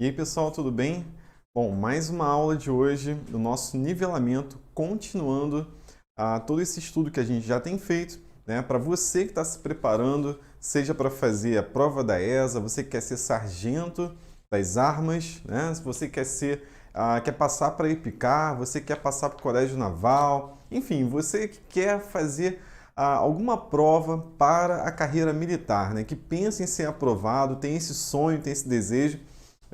E aí, pessoal, tudo bem? Bom, mais uma aula de hoje do nosso nivelamento, continuando todo esse estudo que a gente já tem feito, né? Para você que está se preparando, seja para fazer a prova da ESA, você que quer ser sargento das armas, né? Se você quer passar para EPICAR, você quer passar para o Colégio Naval, enfim, você que quer fazer alguma prova para a carreira militar, né? Que pensa em ser aprovado, tem esse sonho, tem esse desejo.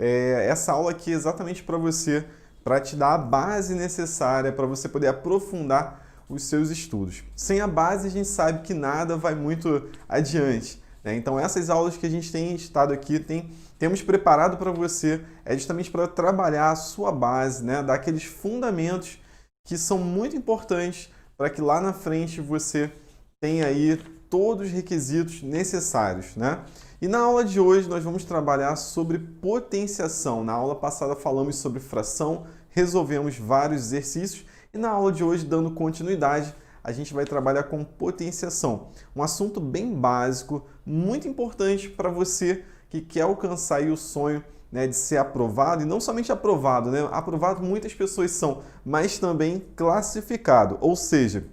Essa aula aqui é exatamente para você, para te dar a base necessária para você poder aprofundar os seus estudos. Sem a base, a gente sabe que nada vai muito adiante, né? Então, essas aulas que a gente tem estado aqui, temos preparado para você, é justamente para trabalhar a sua base, né? Dar aqueles fundamentos que são muito importantes para que lá na frente você tenha aí todos os requisitos necessários, né? E na aula de hoje nós vamos trabalhar sobre potenciação. Na aula passada falamos sobre fração, resolvemos vários exercícios e na aula de hoje, dando continuidade, a gente vai trabalhar com potenciação. Um assunto bem básico, muito importante para você que quer alcançar aí o sonho, né, de ser aprovado, e não somente aprovado, né? Aprovado muitas pessoas são, mas também classificado, ou seja,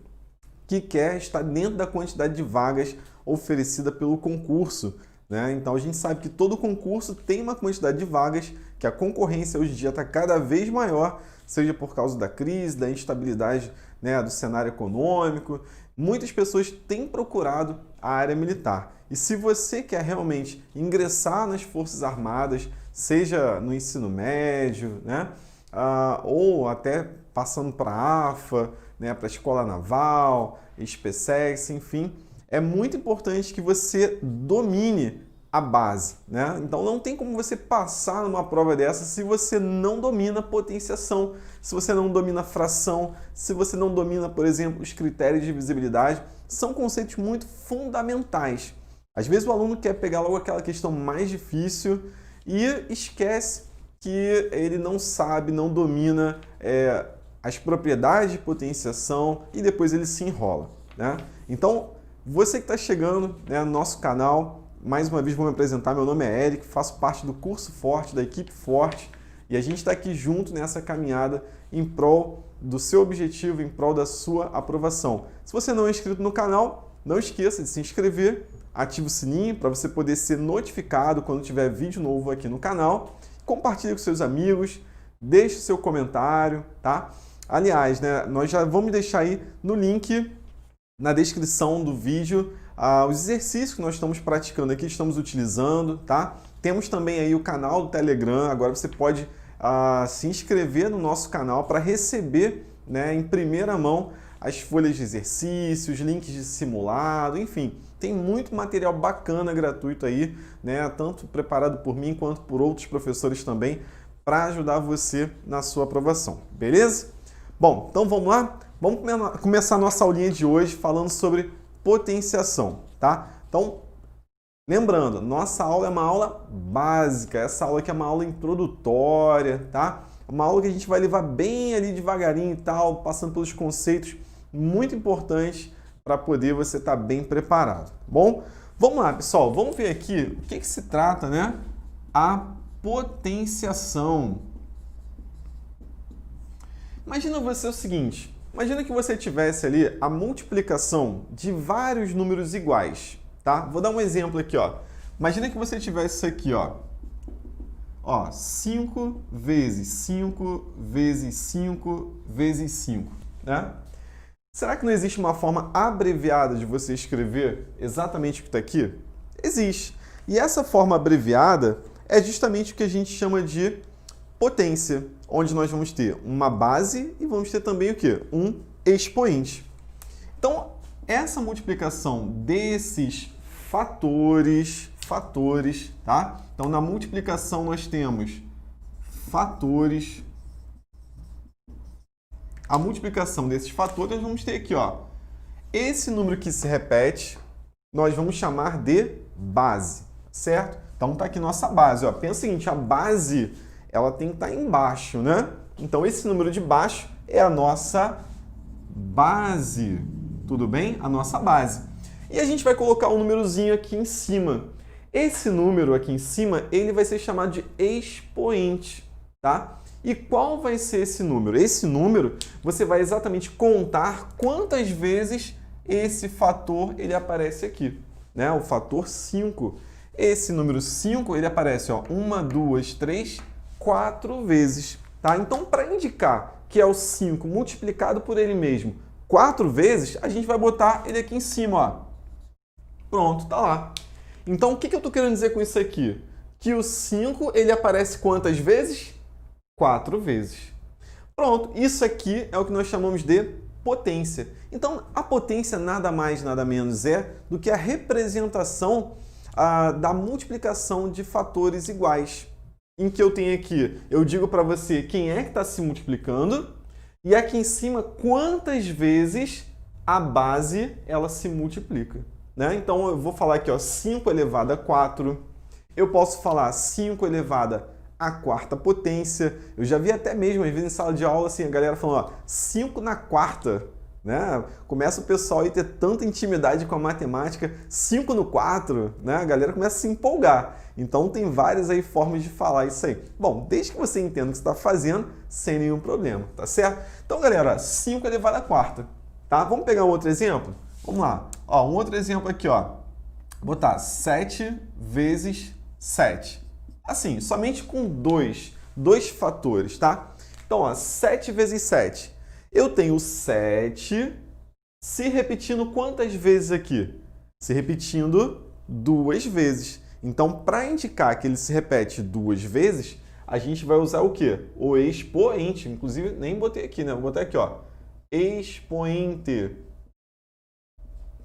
que quer estar dentro da quantidade de vagas oferecida pelo concurso, né? Então a gente sabe que todo concurso tem uma quantidade de vagas, que a concorrência hoje em dia está cada vez maior, seja por causa da crise, da instabilidade, né, do cenário econômico. Muitas pessoas têm procurado a área militar. E se você quer realmente ingressar nas Forças Armadas, seja no ensino médio, né, ou até passando para a AFA, né, para a Escola Naval, SpaceX, enfim, é muito importante que você domine a base, né? Então não tem como você passar numa prova dessa se você não domina potenciação, se você não domina fração, se você não domina, por exemplo, os critérios de visibilidade. São conceitos muito fundamentais. Às vezes o aluno quer pegar logo aquela questão mais difícil e esquece que ele não sabe, não domina as propriedades de potenciação e depois ele se enrola, né? Então, você que está chegando, né, no nosso canal, mais uma vez vou me apresentar, meu nome é Eric, faço parte do curso Forte, da equipe Forte, e a gente está aqui junto nessa caminhada em prol do seu objetivo, em prol da sua aprovação. Se você não é inscrito no canal, não esqueça de se inscrever, ative o sininho para você poder ser notificado quando tiver vídeo novo aqui no canal, compartilhe com seus amigos, deixe o seu comentário, tá? Aliás, né, nós já vamos deixar aí no link na descrição do vídeo os exercícios que nós estamos praticando aqui, estamos utilizando, tá? Temos também aí o canal do Telegram, agora você pode se inscrever no nosso canal para receber, né, em primeira mão as folhas de exercícios, links de simulado, enfim, tem muito material bacana gratuito aí, né, tanto preparado por mim quanto por outros professores também, para ajudar você na sua aprovação, beleza? Bom, então vamos lá? Vamos começar a nossa aulinha de hoje falando sobre potenciação, tá? Então, lembrando, nossa aula é uma aula básica, essa aula aqui é uma aula introdutória, tá? Uma aula que a gente vai levar bem ali devagarinho e tal, passando pelos conceitos muito importantes para poder você estar bem preparado, bom? Vamos lá, pessoal, vamos ver aqui o que se trata, né? A potenciação. Imagina você o seguinte, imagina que você tivesse ali a multiplicação de vários números iguais, tá? Vou dar um exemplo aqui, ó. Imagina que você tivesse isso aqui, ó. Ó, 5 vezes 5 vezes 5 vezes 5, né? Será que não existe uma forma abreviada de você escrever exatamente o que está aqui? Existe. E essa forma abreviada é justamente o que a gente chama de potência, onde nós vamos ter uma base e vamos ter também o quê? Um expoente. Então, essa multiplicação desses fatores, tá? Então, na multiplicação nós temos fatores. A multiplicação desses fatores nós vamos ter aqui, ó. Esse número que se repete, nós vamos chamar de base, certo? Então, tá aqui nossa base, ó. Pensa o seguinte, a base ela tem que estar embaixo, né? Então, esse número de baixo é a nossa base, tudo bem? A nossa base. E a gente vai colocar um númerozinho aqui em cima. Esse número aqui em cima, ele vai ser chamado de expoente, tá? E qual vai ser esse número? Esse número, você vai exatamente contar quantas vezes esse fator ele aparece aqui, né? O fator 5. Esse número 5, ele aparece, ó, 1, 2, 3, 4 vezes, tá? Então, para indicar que é o 5 multiplicado por ele mesmo 4 vezes, a gente vai botar ele aqui em cima, ó. Pronto, tá lá. Então, o que eu estou querendo dizer com isso aqui? Que o 5, ele aparece quantas vezes? 4 vezes. Pronto, isso aqui é o que nós chamamos de potência. Então, a potência nada mais, nada menos é do que a representação da multiplicação de fatores iguais. Em que eu tenho aqui, eu digo para você quem é que está se multiplicando e aqui em cima quantas vezes a base ela se multiplica. Né? Então, eu vou falar aqui, ó, 5 elevado a 4. Eu posso falar 5 elevado à quarta potência. Eu já vi até mesmo, às vezes, em sala de aula, assim, a galera falando, ó, 5 na quarta. Né? Começa o pessoal a ter tanta intimidade com a matemática, 5 no 4, né? A galera começa a se empolgar. Então, tem várias aí formas de falar isso aí. Bom, desde que você entenda o que você está fazendo, sem nenhum problema, tá certo? Então, galera, 5 elevado à quarta. Tá? Vamos pegar um outro exemplo? Vamos lá. Ó, um outro exemplo aqui, ó. Vou botar 7 vezes 7. Assim, somente com dois fatores, tá? Então, ó, 7 vezes 7. Eu tenho 7 se repetindo quantas vezes aqui? Se repetindo 2 vezes. Então, para indicar que ele se repete 2 vezes, a gente vai usar o quê? O expoente. Inclusive, nem botei aqui, né? Vou botar aqui, ó. Expoente.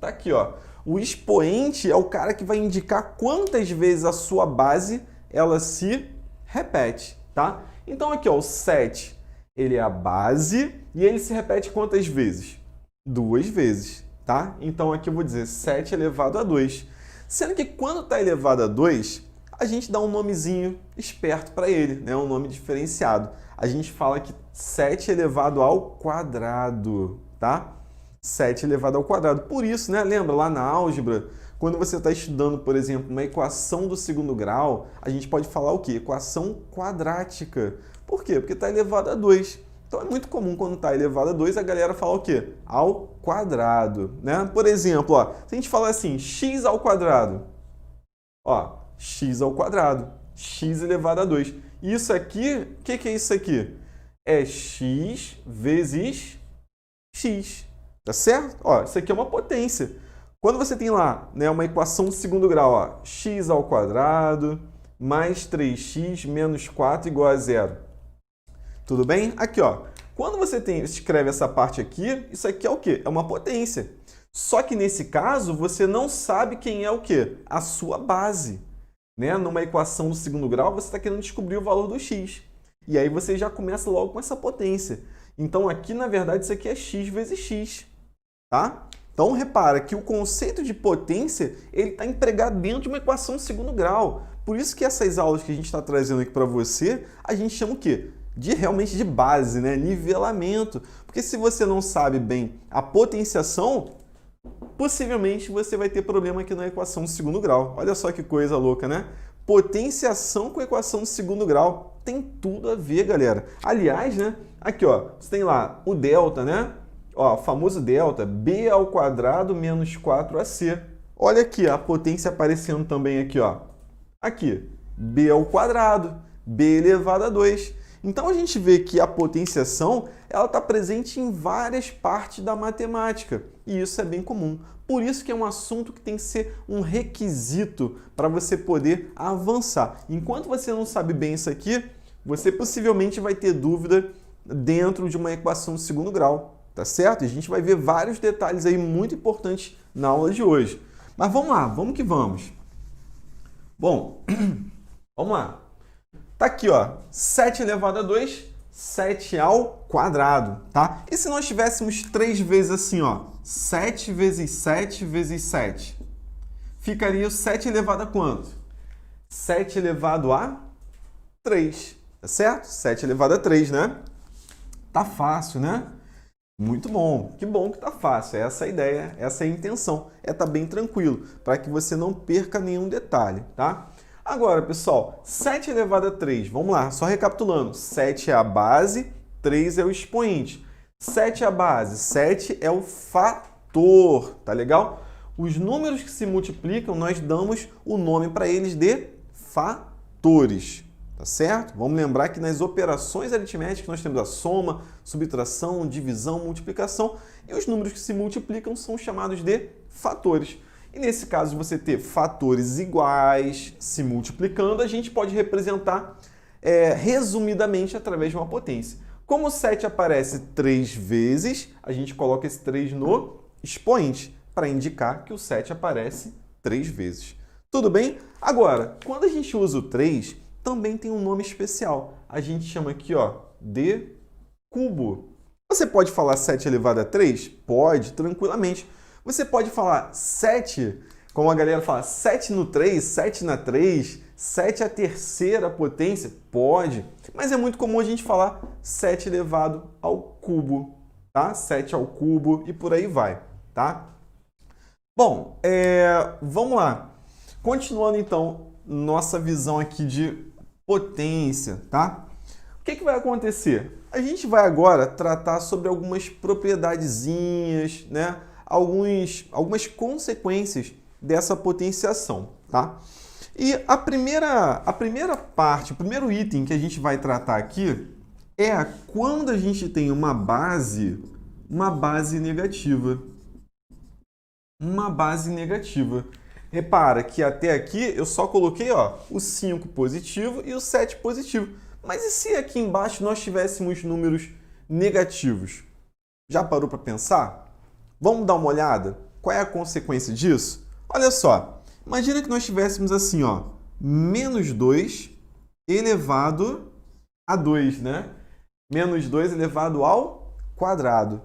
Tá aqui, ó. O expoente é o cara que vai indicar quantas vezes a sua base ela se repete, tá? Então aqui, ó, o 7, ele é a base e ele se repete quantas vezes? 2 vezes, tá? Então aqui eu vou dizer 7 elevado a 2. Sendo que quando está elevado a 2, a gente dá um nomezinho esperto para ele, né? Um nome diferenciado. A gente fala que 7 elevado ao quadrado, tá? 7 elevado ao quadrado. Por isso, né? Lembra lá na álgebra, quando você está estudando, por exemplo, uma equação do segundo grau, a gente pode falar o quê? Equação quadrática. Por quê? Porque está elevado a 2. Então é muito comum quando está elevado a 2, a galera fala o quê? Ao quadrado, né? Por exemplo, ó, se a gente falar assim, x ao quadrado, ó, x ao quadrado, x elevado a 2. Isso aqui, o que é isso aqui? É x vezes x. Tá certo? Ó, isso aqui é uma potência. Quando você tem lá, né, uma equação de segundo grau, ó, x ao quadrado mais 3x menos 4 igual a 0. Tudo bem? Aqui, ó. Quando você escreve essa parte aqui, isso aqui é o quê? É uma potência. Só que nesse caso, você não sabe quem é o quê? A sua base. Né? Numa equação do segundo grau, você está querendo descobrir o valor do x. E aí você já começa logo com essa potência. Então aqui, na verdade, isso aqui é x vezes x. Tá? Então, repara que o conceito de potência ele está empregado dentro de uma equação de segundo grau. Por isso que essas aulas que a gente está trazendo aqui para você, a gente chama o quê? Realmente de base, né? Nivelamento. Porque se você não sabe bem a potenciação, possivelmente você vai ter problema aqui na equação de segundo grau. Olha só que coisa louca, né? Potenciação com equação de segundo grau. Tem tudo a ver, galera. Aliás, né? Aqui, ó, você tem lá o delta, né? Ó, famoso delta, b ao quadrado menos 4ac. Olha aqui a potência aparecendo também aqui, ó. Aqui, b ao quadrado, b elevado a 2. Então a gente vê que a potenciação ela está presente em várias partes da matemática. E isso é bem comum. Por isso que é um assunto que tem que ser um requisito para você poder avançar. Enquanto você não sabe bem isso aqui, você possivelmente vai ter dúvida dentro de uma equação de segundo grau. Tá certo? E a gente vai ver vários detalhes aí muito importantes na aula de hoje. Mas vamos lá, vamos que vamos. Bom, vamos lá. Tá aqui, ó, 7 elevado a 2, 7 ao quadrado, tá? E se nós tivéssemos 3 vezes assim, ó, 7 vezes 7 vezes 7? Ficaria o 7 elevado a quanto? 7 elevado a 3, tá certo? 7 elevado a 3, né? Tá fácil, né? Muito bom. Que bom que tá fácil. Essa é a ideia, essa é a intenção. É estar bem tranquilo, para que você não perca nenhum detalhe, tá? Agora, pessoal, 7 elevado a 3. Vamos lá, só recapitulando. 7 é a base, 3 é o expoente. 7 é a base, 7 é o fator, tá legal? Os números que se multiplicam, nós damos o nome para eles de fatores. Tá certo? Vamos lembrar que nas operações aritméticas nós temos a soma, subtração, divisão, multiplicação e os números que se multiplicam são chamados de fatores. E nesse caso de você ter fatores iguais se multiplicando, a gente pode representar resumidamente através de uma potência. Como o 7 aparece 3 vezes, a gente coloca esse 3 no expoente para indicar que o 7 aparece 3 vezes. Tudo bem? Agora, quando a gente usa o 3, também tem um nome especial. A gente chama aqui, ó, de cubo. Você pode falar 7 elevado a 3? Pode, tranquilamente. Você pode falar 7, como a galera fala, 7 no 3, 7 na 3, 7 a terceira potência? Pode. Mas é muito comum a gente falar 7 elevado ao cubo, tá? 7 ao cubo e por aí vai, tá? Bom, vamos lá. Continuando então nossa visão aqui de potência, tá? O que vai acontecer? A gente vai agora tratar sobre algumas propriedadezinhas, né? Algumas consequências dessa potenciação, tá? E a primeira parte, o primeiro item que a gente vai tratar aqui é quando a gente tem uma base negativa. Uma base negativa. Repara que até aqui eu só coloquei, ó, o 5 positivo e o 7 positivo. Mas e se aqui embaixo nós tivéssemos números negativos? Já parou para pensar? Vamos dar uma olhada? Qual é a consequência disso? Olha só, imagina que nós tivéssemos assim, ó, menos 2 elevado a 2, né? Menos 2 elevado ao quadrado.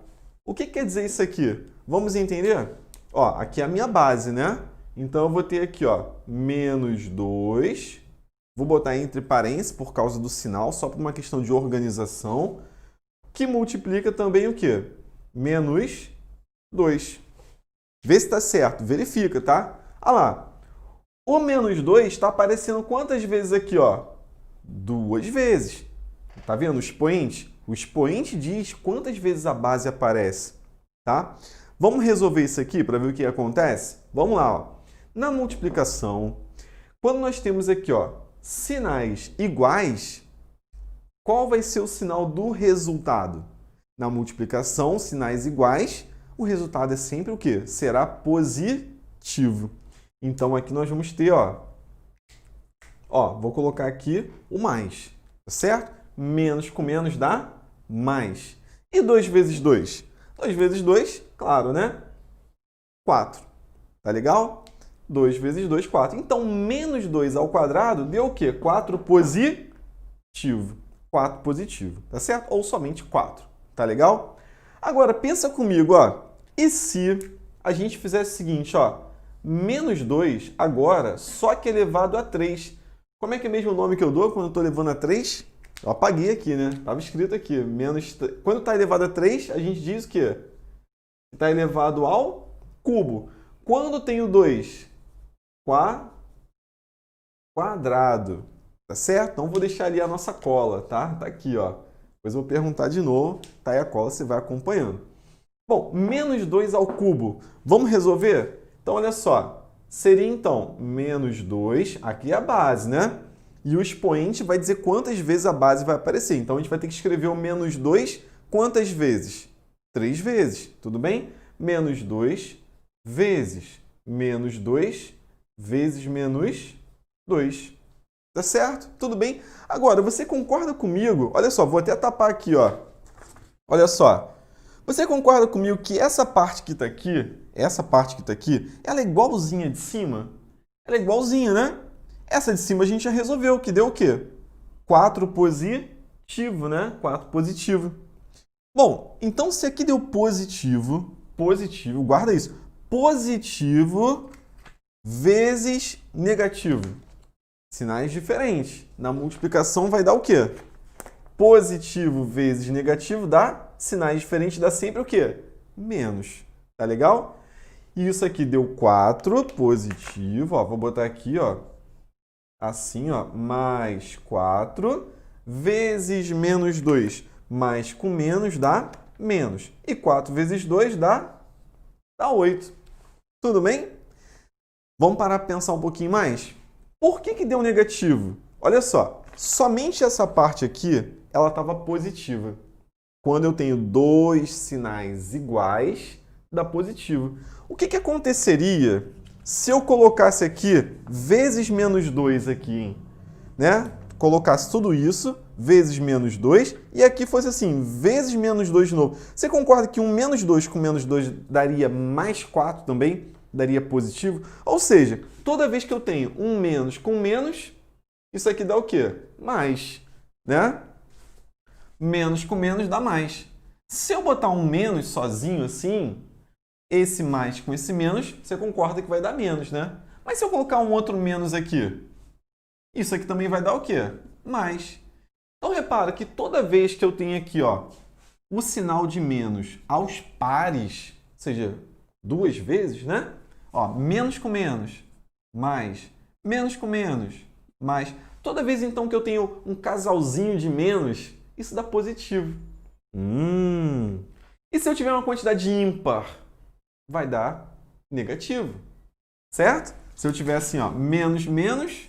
O que quer dizer isso aqui? Vamos entender? Ó, aqui é a minha base, né? Então, eu vou ter aqui, ó, menos 2. Vou botar entre parênteses por causa do sinal, só por uma questão de organização. Que multiplica também o quê? Menos 2. Vê se está certo. Verifica, tá? Olha lá. O menos 2 está aparecendo quantas vezes aqui, ó? 2 vezes. Tá vendo o expoente? O expoente diz quantas vezes a base aparece, tá? Vamos resolver isso aqui para ver o que acontece? Vamos lá, ó. Na multiplicação, quando nós temos aqui, ó, sinais iguais, qual vai ser o sinal do resultado? Na multiplicação, sinais iguais, o resultado é sempre o quê? Será positivo. Então, aqui nós vamos ter, ó, vou colocar aqui o mais, tá certo? Menos com menos dá mais. E 2 vezes 2? 2 vezes 2, claro, né? 4. Tá legal? 2 vezes 2, 4. Então, menos 2 ao quadrado deu o quê? 4 positivo. 4 positivo, tá certo? Ou somente 4. Tá legal? Agora, pensa comigo, ó. E se a gente fizesse o seguinte, ó. Menos 2 agora, só que elevado a 3. Como é que é mesmo o nome que eu dou quando eu estou elevando a 3? Eu apaguei aqui, né? Estava escrito aqui. Quando está elevado a 3, a gente diz o quê? Está elevado ao cubo. Quando tem o 2? Quadrado. Tá certo? Então, vou deixar ali a nossa cola, tá? Tá aqui, ó. Depois eu vou perguntar de novo. Tá aí a cola, você vai acompanhando. Bom, menos 2 ao cubo. Vamos resolver? Então, olha só. Seria, então, menos 2. Aqui é a base, né? E o expoente vai dizer quantas vezes a base vai aparecer. Então, a gente vai ter que escrever o menos 2 quantas vezes? 3 vezes, tudo bem? Menos 2 vezes menos 2 vezes menos 2. Tá certo? Tudo bem? Agora, você concorda comigo? Olha só, vou até tapar aqui, ó. Olha só. Você concorda comigo que essa parte que está aqui, ela é igualzinha de cima? Ela é igualzinha, né? Essa de cima a gente já resolveu, que deu o quê? 4 positivo, né? 4 positivo. Bom, então se aqui deu positivo, guarda isso, positivo vezes negativo. Sinais diferentes. Na multiplicação vai dar o quê? Positivo vezes negativo dá sinais diferentes dá sempre o quê? Menos. Tá legal? Isso aqui deu 4 positivo, ó, vou botar aqui, ó, assim, ó, mais 4 vezes menos 2, mais com menos dá menos. E 4 vezes 2 dá 8. Tudo bem? Vamos parar para pensar um pouquinho mais? Por que deu negativo? Olha só, somente essa parte aqui, ela estava positiva. Quando eu tenho dois sinais iguais, dá positivo. O que aconteceria se eu colocasse aqui vezes menos 2 aqui, né? Colocasse tudo isso, vezes menos 2, e aqui fosse assim, vezes menos 2 de novo. Você concorda que um menos 2 com menos 2 daria mais 4 também? Daria positivo? Ou seja, toda vez que eu tenho um menos com menos, isso aqui dá o quê? Mais, né? Menos com menos dá mais. Se eu botar um menos sozinho assim, esse mais com esse menos, você concorda que vai dar menos, né? Mas se eu colocar um outro menos aqui, isso aqui também vai dar o quê? Mais. Então, repara que toda vez que eu tenho aqui, ó, o sinal de menos aos pares, ou seja, duas vezes, né? Ó, menos com menos, mais. Menos com menos, mais. Toda vez, então, que eu tenho um casalzinho de menos, isso dá positivo. E se eu tiver uma quantidade ímpar? Vai dar negativo, certo? Se eu tiver assim, ó, menos, menos,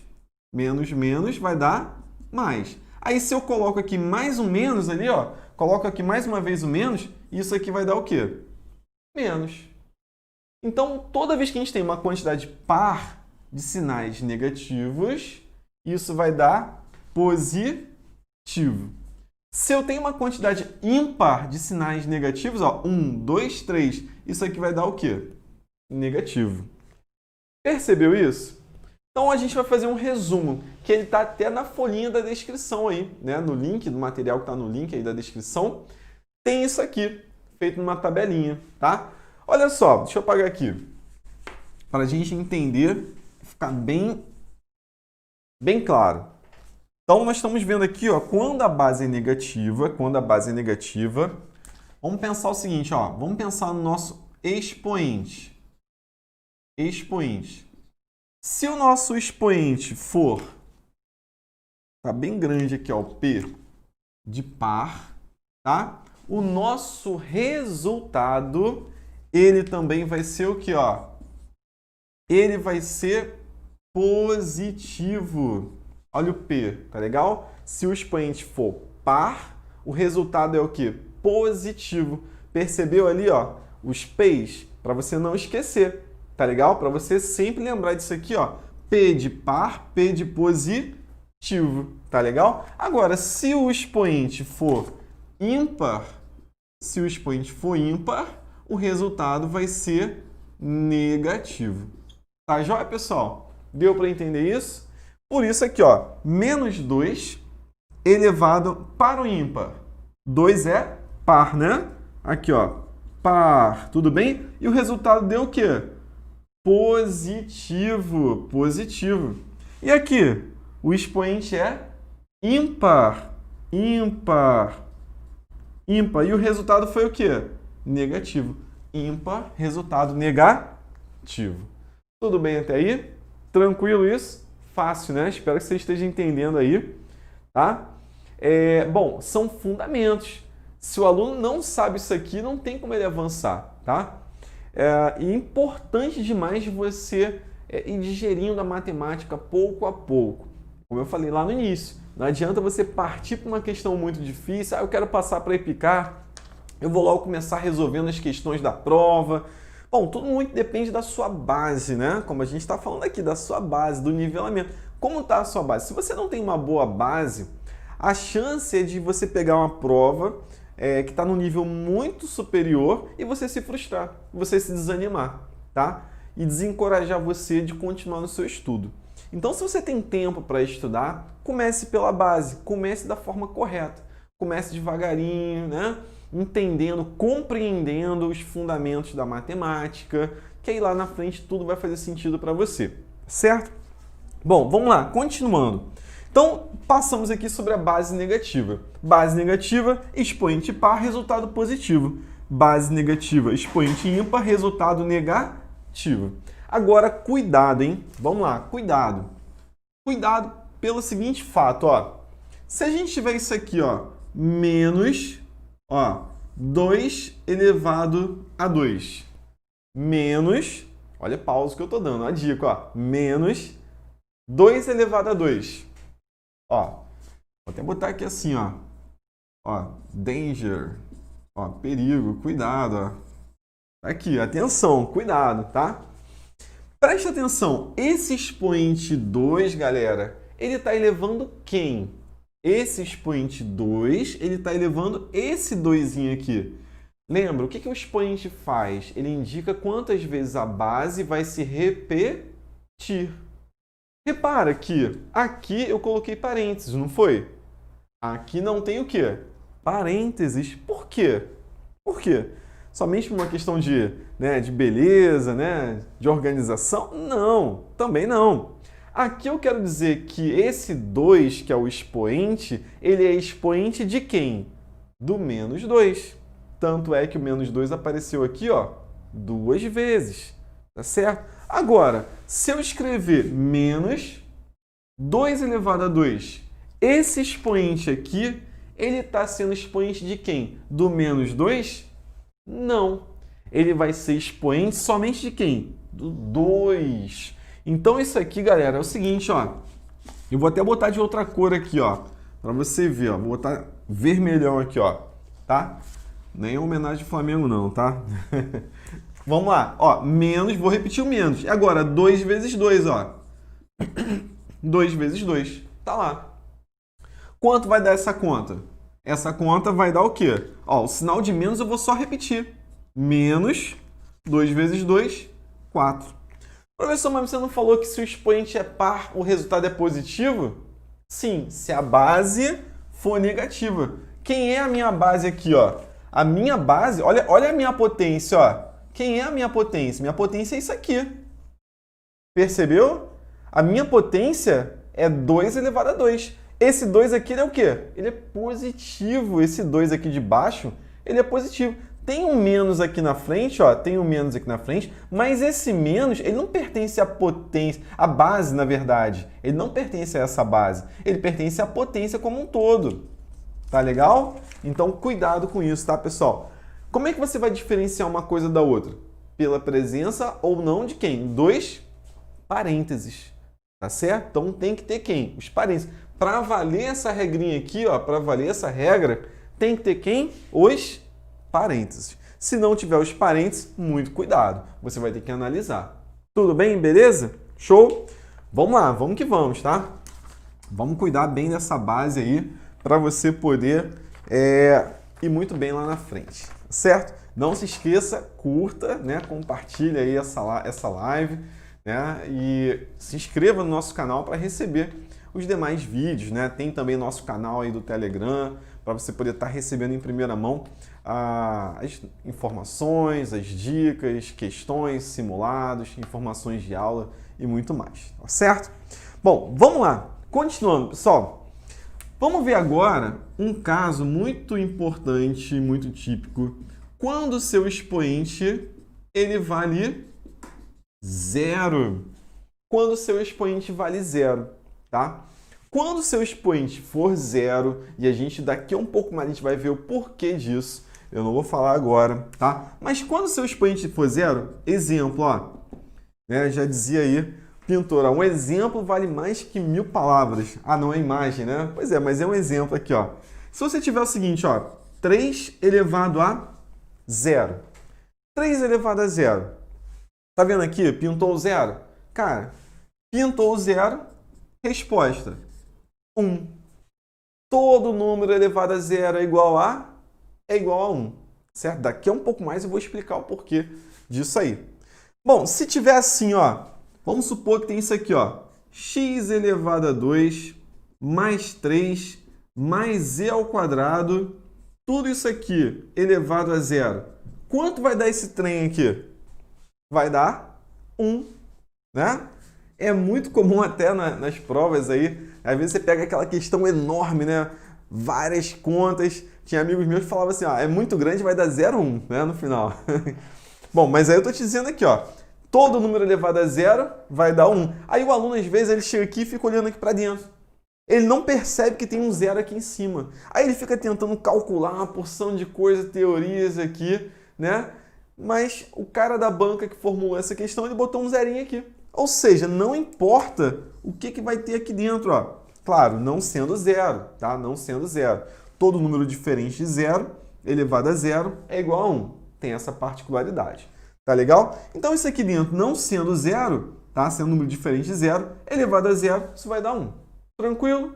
menos, menos, vai dar mais. Aí, se eu coloco aqui mais um menos ali, ó, coloco aqui mais uma vez o menos, isso aqui vai dar o quê? Menos. Então, toda vez que a gente tem uma quantidade par de sinais negativos, isso vai dar positivo. Se eu tenho uma quantidade ímpar de sinais negativos, ó, 1, 2, 3, isso aqui vai dar o quê? Negativo. Percebeu isso? Então, a gente vai fazer um resumo, que ele está até na folhinha da descrição aí, né? No link, do material que está no link aí da descrição, tem isso aqui, feito numa tabelinha, tá? Olha só, deixa eu apagar aqui, para a gente entender, ficar bem claro. Então, nós estamos vendo aqui, ó, quando a base é negativa, vamos pensar o seguinte, ó, vamos pensar no nosso expoente. Se o nosso expoente for, tá bem grande aqui, ó, o P de par, tá? O nosso resultado, ele também vai ser o quê, ó? Ele vai ser positivo. Olha o P, tá legal? Se o expoente for par, o resultado é o quê? Positivo. Percebeu ali, ó, os P's? Para você não esquecer, tá legal? Para você sempre lembrar disso aqui, ó. P de par, P de positivo, tá legal? Agora, se o expoente for ímpar, o resultado vai ser negativo. Tá joia, pessoal? Deu para entender isso? Por isso aqui, ó, menos 2 elevado para o ímpar. 2 é par, né? Aqui, ó, par, tudo bem? E o resultado deu o quê? Positivo. E aqui, o expoente é ímpar. E o resultado foi o quê? Negativo. Ímpar, resultado negativo. Tudo bem até aí? Tranquilo isso? Fácil, né? Espero que você esteja entendendo aí, tá? Bom, são fundamentos. Se o aluno não sabe isso aqui, não tem como ele avançar, tá? E é importante demais você ir digerindo a matemática pouco a pouco. Como eu falei lá no início, não adianta você partir para uma questão muito difícil, eu quero passar para EPICAR, eu vou logo começar resolvendo as questões da prova. Bom, tudo muito depende da sua base, né? Como a gente está falando aqui, da sua base, do nivelamento. Como está a sua base? Se você não tem uma boa base, a chance é de você pegar uma prova que está num nível muito superior e você se frustrar, você se desanimar, tá? E desencorajar você de continuar no seu estudo. Então, se você tem tempo para estudar, comece pela base, comece da forma correta. Comece devagarinho, né? Entendendo, compreendendo os fundamentos da matemática, que aí lá na frente tudo vai fazer sentido para você, certo? Bom, vamos lá, continuando. Então, passamos aqui sobre a base negativa. Base negativa, expoente par, resultado positivo. Base negativa, expoente ímpar, resultado negativo. Agora, cuidado, hein? Vamos lá, cuidado. Cuidado pelo seguinte fato, ó. Se a gente tiver isso aqui, ó, menos, ó, 2 elevado a 2. Menos, olha a pausa que eu tô dando, a dica, ó. Menos 2 elevado a 2. Ó, vou até botar aqui assim, ó. Ó, danger. Ó, perigo, cuidado, ó. Aqui, atenção, cuidado, tá? Presta atenção, esse expoente 2, galera, ele está elevando quem? Esse expoente 2, ele está elevando esse 2zinho aqui. Lembra, o que o expoente faz? Ele indica quantas vezes a base vai se repetir. Repara que aqui eu coloquei parênteses, não foi? Aqui não tem o quê? Parênteses. Por quê? Por quê? Somente por uma questão de beleza, de organização? Não, também não. Aqui eu quero dizer que esse 2, que é o expoente, ele é expoente de quem? Do menos 2. Tanto é que o menos 2 apareceu aqui, ó, 2 vezes, tá certo? Agora, se eu escrever menos 2 elevado a 2, esse expoente aqui, ele está sendo expoente de quem? Do menos 2? Não. Ele vai ser expoente somente de quem? Do 2. Então, isso aqui, galera, é o seguinte, ó. Eu vou até botar de outra cor aqui, ó. Para você ver, ó. Vou botar vermelhão aqui, ó. Tá? Nem é homenagem ao Flamengo, não, tá? Vamos lá. Ó, menos, vou repetir o menos. Agora, 2 vezes 2, ó. 2 vezes 2. Tá lá. Quanto vai dar essa conta? Essa conta vai dar o quê? Ó, o sinal de menos eu vou só repetir. Menos 2 vezes 2, 4. Professor, mas você não falou que se o expoente é par, o resultado é positivo? Sim, se a base for negativa. Quem é a minha base aqui, ó? A minha base, olha a minha potência, ó. Quem é a minha potência? Minha potência é isso aqui. Percebeu? A minha potência é 2 elevado a 2. Esse 2 aqui ele é o quê? Ele é positivo. Esse 2 aqui de baixo, ele é positivo. Tem um menos aqui na frente, ó, tem um menos aqui na frente, mas esse menos, ele não pertence à potência, à base, na verdade. Ele não pertence a essa base. Ele pertence à potência como um todo. Tá legal? Então, cuidado com isso, tá, pessoal? Como é que você vai diferenciar uma coisa da outra? Pela presença ou não de quem? 2 parênteses. Tá certo? Então, tem que ter quem? Os parênteses. Para valer essa regrinha aqui, ó, para valer essa regra, tem que ter quem? Os parênteses. Se não tiver os parênteses, muito cuidado. Você vai ter que analisar. Tudo bem? Beleza? Show? Vamos lá, vamos que vamos, tá? Vamos cuidar bem dessa base aí para você poder ir muito bem lá na frente, certo? Não se esqueça, curta, compartilha aí essa live, e se inscreva no nosso canal para receber os demais vídeos, Tem também nosso canal aí do Telegram, para você poder estar recebendo em primeira mão as informações, as dicas, questões, simulados, informações de aula e muito mais, tá certo? Bom, vamos lá. Continuando, pessoal. Vamos ver agora um caso muito importante, muito típico, quando o seu expoente ele vale 0. Quando o seu expoente vale 0, tá? Quando o seu expoente for 0, e a gente daqui a um pouco mais a gente vai ver o porquê disso, eu não vou falar agora, tá? Mas quando o seu expoente for 0, exemplo, ó, já dizia aí, pintor, um exemplo vale mais que 1000 palavras. Ah, não é imagem, né? Pois é, mas é um exemplo aqui, ó. Se você tiver o seguinte, ó, 3 elevado a 0. 3 elevado a 0. Tá vendo aqui? Pintou o 0? Cara, pintou o 0, resposta 1. Todo número elevado a 0 é igual a 1, certo? Daqui a um pouco mais eu vou explicar o porquê disso aí. Bom, se tiver assim, ó, vamos supor que tem isso aqui, ó, x elevado a 2 mais 3 mais z ao quadrado, tudo isso aqui elevado a 0. Quanto vai dar esse trem aqui? Vai dar 1, né? É muito comum até nas provas aí, às vezes você pega aquela questão enorme, né? Várias contas. Tinha amigos meus que falavam assim, é muito grande, vai dar 0,1, né, no final. Bom, mas aí eu tô te dizendo aqui, todo número elevado a zero vai dar 1. Aí o aluno, às vezes, ele chega aqui e fica olhando aqui para dentro. Ele não percebe que tem um zero aqui em cima. Aí ele fica tentando calcular uma porção de coisas, teorias aqui, né? Mas o cara da banca que formulou essa questão, ele botou um zerinho aqui. Ou seja, não importa o que vai ter aqui dentro, Claro, não sendo zero, tá? Não sendo zero. Todo número diferente de zero, elevado a zero, é igual a 1. Tem essa particularidade. Tá legal? Então isso aqui dentro, não sendo zero, tá? Sendo um número diferente de zero, elevado a zero, isso vai dar 1. Tranquilo?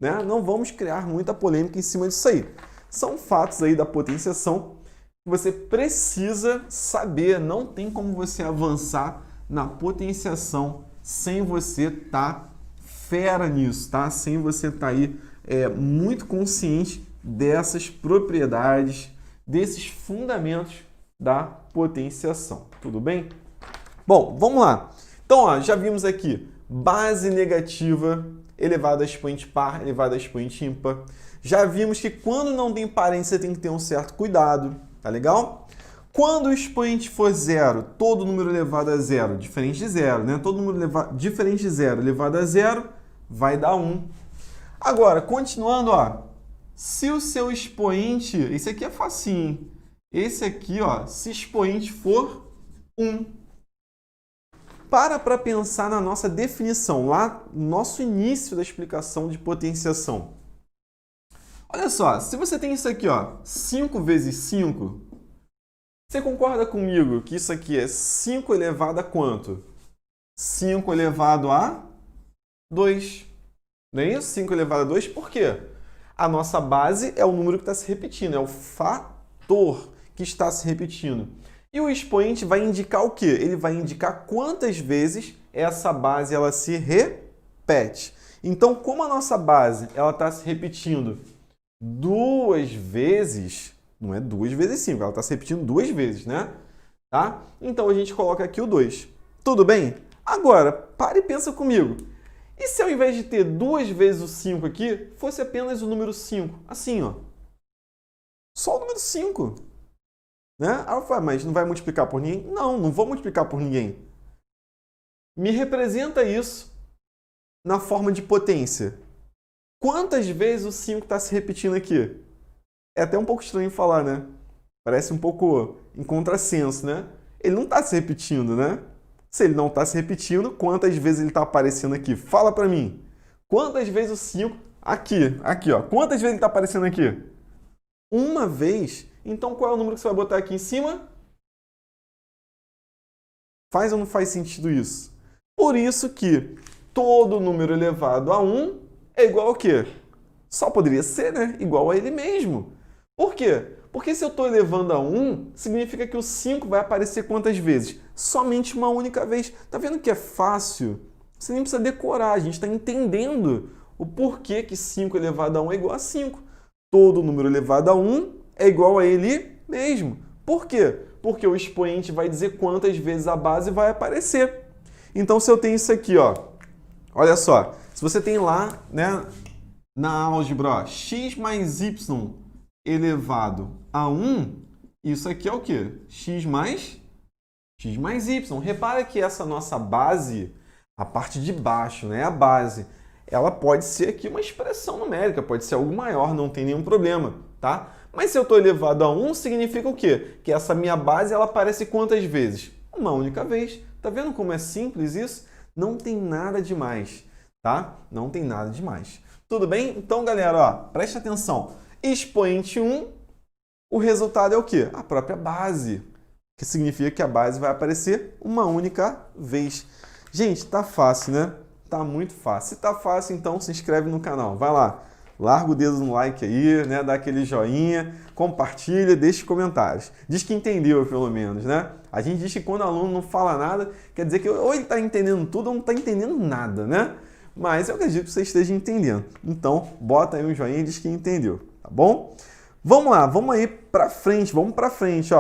Né? Não vamos criar muita polêmica em cima disso aí. São fatos aí da potenciação que você precisa saber. Não tem como você avançar na potenciação sem você estar fera nisso, tá? Sem você estar aí muito consciente dessas propriedades, desses fundamentos da potenciação. Tudo bem? Bom, vamos lá. Então, já vimos aqui base negativa elevada a expoente par, elevada a expoente ímpar. Já vimos que quando não tem parente, você tem que ter um certo cuidado, tá legal? Quando o expoente for zero, todo número elevado a zero, diferente de zero, né? Todo número diferente de zero elevado a zero vai dar 1. Agora, continuando, se o seu expoente, esse aqui é facinho, esse aqui, se expoente for 1. Para pensar na nossa definição, lá no nosso início da explicação de potenciação. Olha só, se você tem isso aqui, 5 vezes 5, você concorda comigo que isso aqui é 5 elevado a quanto? 5 elevado a 2. Não é isso? 5 elevado a 2, por quê? A nossa base é o número que está se repetindo, é o fator que está se repetindo. E o expoente vai indicar o quê? Ele vai indicar quantas vezes essa base ela se repete. Então, como a nossa base ela está se repetindo 2 vezes, não é 2 vezes 5, ela está se repetindo 2 vezes, né? Tá? Então, a gente coloca aqui o 2. Tudo bem? Agora, pare e pensa comigo. E se ao invés de ter 2 vezes o 5 aqui, fosse apenas o número 5? Assim, Só o número 5. Né? Aí eu falo, mas não vai multiplicar por ninguém? Não, não vou multiplicar por ninguém. Me representa isso na forma de potência. Quantas vezes o 5 está se repetindo aqui? É até um pouco estranho falar, né? Parece um pouco em contrassenso, né? Ele não está se repetindo, né? Se ele não está se repetindo, quantas vezes ele está aparecendo aqui? Fala para mim. Quantas vezes o 5... Aqui, Quantas vezes ele está aparecendo aqui? Uma vez. Então, qual é o número que você vai botar aqui em cima? Faz ou não faz sentido isso? Por isso que todo número elevado a 1 é igual a quê? Só poderia ser, né? Igual a ele mesmo. Por quê? Porque se eu estou elevando a 1, significa que o 5 vai aparecer quantas vezes? Somente uma única vez. Tá vendo que é fácil? Você nem precisa decorar, a gente está entendendo o porquê que 5 elevado a 1 é igual a 5. Todo número elevado a 1 é igual a ele mesmo. Por quê? Porque o expoente vai dizer quantas vezes a base vai aparecer. Então, se eu tenho isso aqui, olha só, se você tem lá, né, na álgebra, x mais y elevado a 1, isso aqui é o quê? x mais y. Repara que essa nossa base, a parte de baixo, né, a base, ela pode ser aqui uma expressão numérica, pode ser algo maior, não tem nenhum problema, tá? Mas se eu estou elevado a 1, significa o quê? Que essa minha base, ela aparece quantas vezes? Uma única vez. Tá vendo como é simples isso? Não tem nada demais, tá? Não tem nada demais. Tudo bem? Então, galera, preste atenção. Expoente 1, o resultado é o quê? A própria base, que significa que a base vai aparecer uma única vez. Gente, tá fácil, né? Tá muito fácil. Se tá fácil, então se inscreve no canal. Vai lá, larga o dedo no like aí, né? Dá aquele joinha, compartilha, deixa comentários. Diz que entendeu, pelo menos, né? A gente diz que quando o aluno não fala nada, quer dizer que ou ele está entendendo tudo ou não está entendendo nada, né? Mas eu acredito que você esteja entendendo. Então, bota aí um joinha e diz que entendeu, tá bom? Vamos lá, vamos aí para frente, vamos para frente,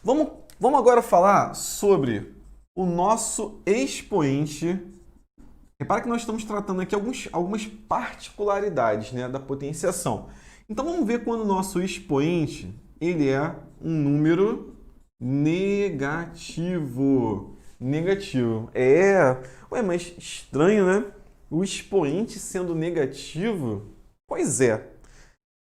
Vamos agora falar sobre o nosso expoente... Repara que nós estamos tratando aqui algumas particularidades, né, da potenciação. Então, vamos ver quando o nosso expoente ele é um número negativo. Negativo. Ué, mas estranho, né? O expoente sendo negativo? Pois é.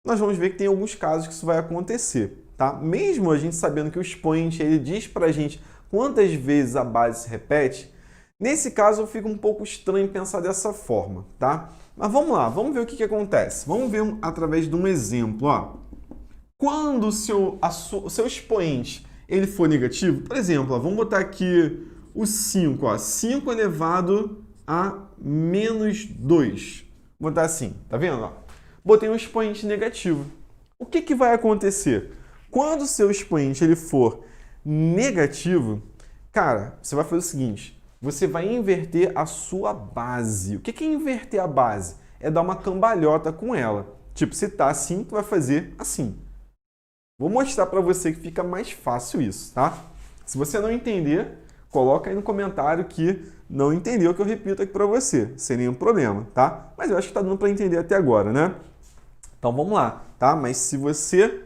Nós vamos ver que tem alguns casos que isso vai acontecer, tá? Mesmo a gente sabendo que o expoente ele diz pra gente quantas vezes a base se repete, nesse caso fica um pouco estranho pensar dessa forma, tá? Mas vamos lá, vamos ver o que acontece. Vamos ver através de um exemplo, ó. Quando o seu expoente ele for negativo, por exemplo, ó, vamos botar aqui o 5, ó, 5 elevado a menos 2. Vou botar assim, tá vendo? Ó? Botei um expoente negativo. O que vai acontecer? Quando o seu expoente ele for negativo, cara, você vai fazer o seguinte, você vai inverter a sua base. O que é inverter a base? É dar uma cambalhota com ela. Tipo, se tá assim, tu vai fazer assim. Vou mostrar para você que fica mais fácil isso, tá? Se você não entender, coloca aí no comentário que não entendeu, que eu repito aqui para você, sem nenhum problema, tá? Mas eu acho que tá dando para entender até agora, né? Então vamos lá, tá? Mas se você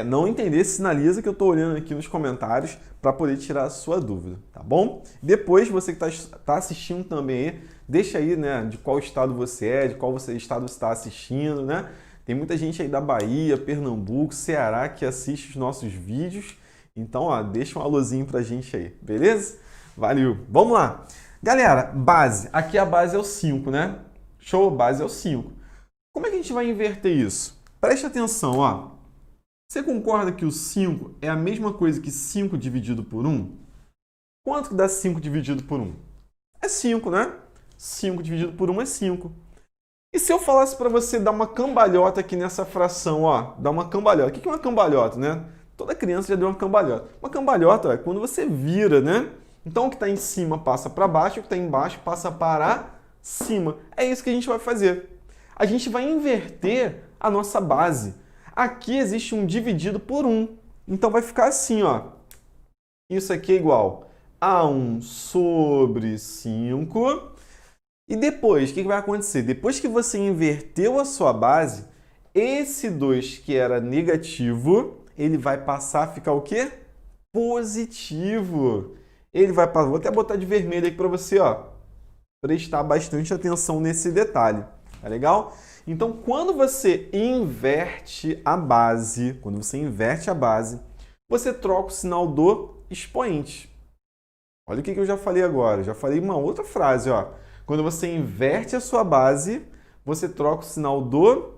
não entender, sinaliza que eu estou olhando aqui nos comentários para poder tirar a sua dúvida, tá bom? Depois, você que está assistindo também, deixa aí, né, de qual estado você é, de qual estado você está assistindo, né? Tem muita gente aí da Bahia, Pernambuco, Ceará que assiste os nossos vídeos. Então, ó, deixa um alôzinho pra gente aí, beleza? Valeu! Vamos lá! Galera, base. Aqui a base é o 5, né? Show? Base é o 5. Como é que a gente vai inverter isso? Preste atenção, ó. Você concorda que o 5 é a mesma coisa que 5 dividido por 1? Quanto que dá 5 dividido por 1? É 5, né? 5 dividido por 1 é 5. E se eu falasse para você dar uma cambalhota aqui nessa fração, ó, dar uma cambalhota. O que é uma cambalhota, né? Toda criança já deu uma cambalhota. Uma cambalhota ó, é quando você vira, né? Então o que está em cima passa para baixo, o que está embaixo passa para cima. É isso que a gente vai fazer. A gente vai inverter a nossa base. Aqui existe um dividido por 1. Então vai ficar assim, ó. Isso aqui é igual a 1 sobre 5. E depois, o que vai acontecer? Depois que você inverteu a sua base, esse 2 que era negativo, ele vai passar a ficar o quê? Positivo. Ele vai passar, vou até botar de vermelho aqui para você, ó, prestar bastante atenção nesse detalhe. Tá legal? Então, quando você inverte a base, você troca o sinal do expoente. Olha o que eu já falei agora. Já falei uma outra frase, ó. Quando você inverte a sua base, você troca o sinal do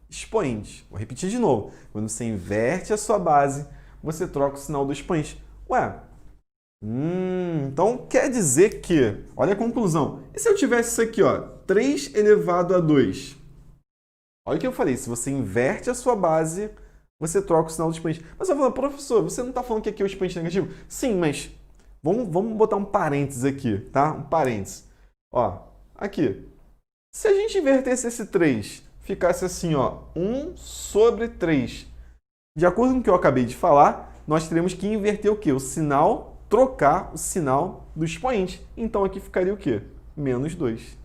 expoente. Vou repetir de novo. Quando você inverte a sua base, você troca o sinal do expoente. Ué, então quer dizer que... Olha a conclusão. E se eu tivesse isso aqui, ó, 3 elevado a 2? Olha o que eu falei. Se você inverte a sua base, você troca o sinal do expoente. Mas você vai falar, professor, você não está falando que aqui é o expoente negativo? Sim, mas vamos botar um parênteses aqui, tá? Um parênteses. Ó, aqui. Se a gente invertesse esse 3, ficasse assim, ó, 1 sobre 3. De acordo com o que eu acabei de falar, nós teremos que inverter o quê? O sinal, trocar o sinal do expoente. Então aqui ficaria o quê? Menos 2.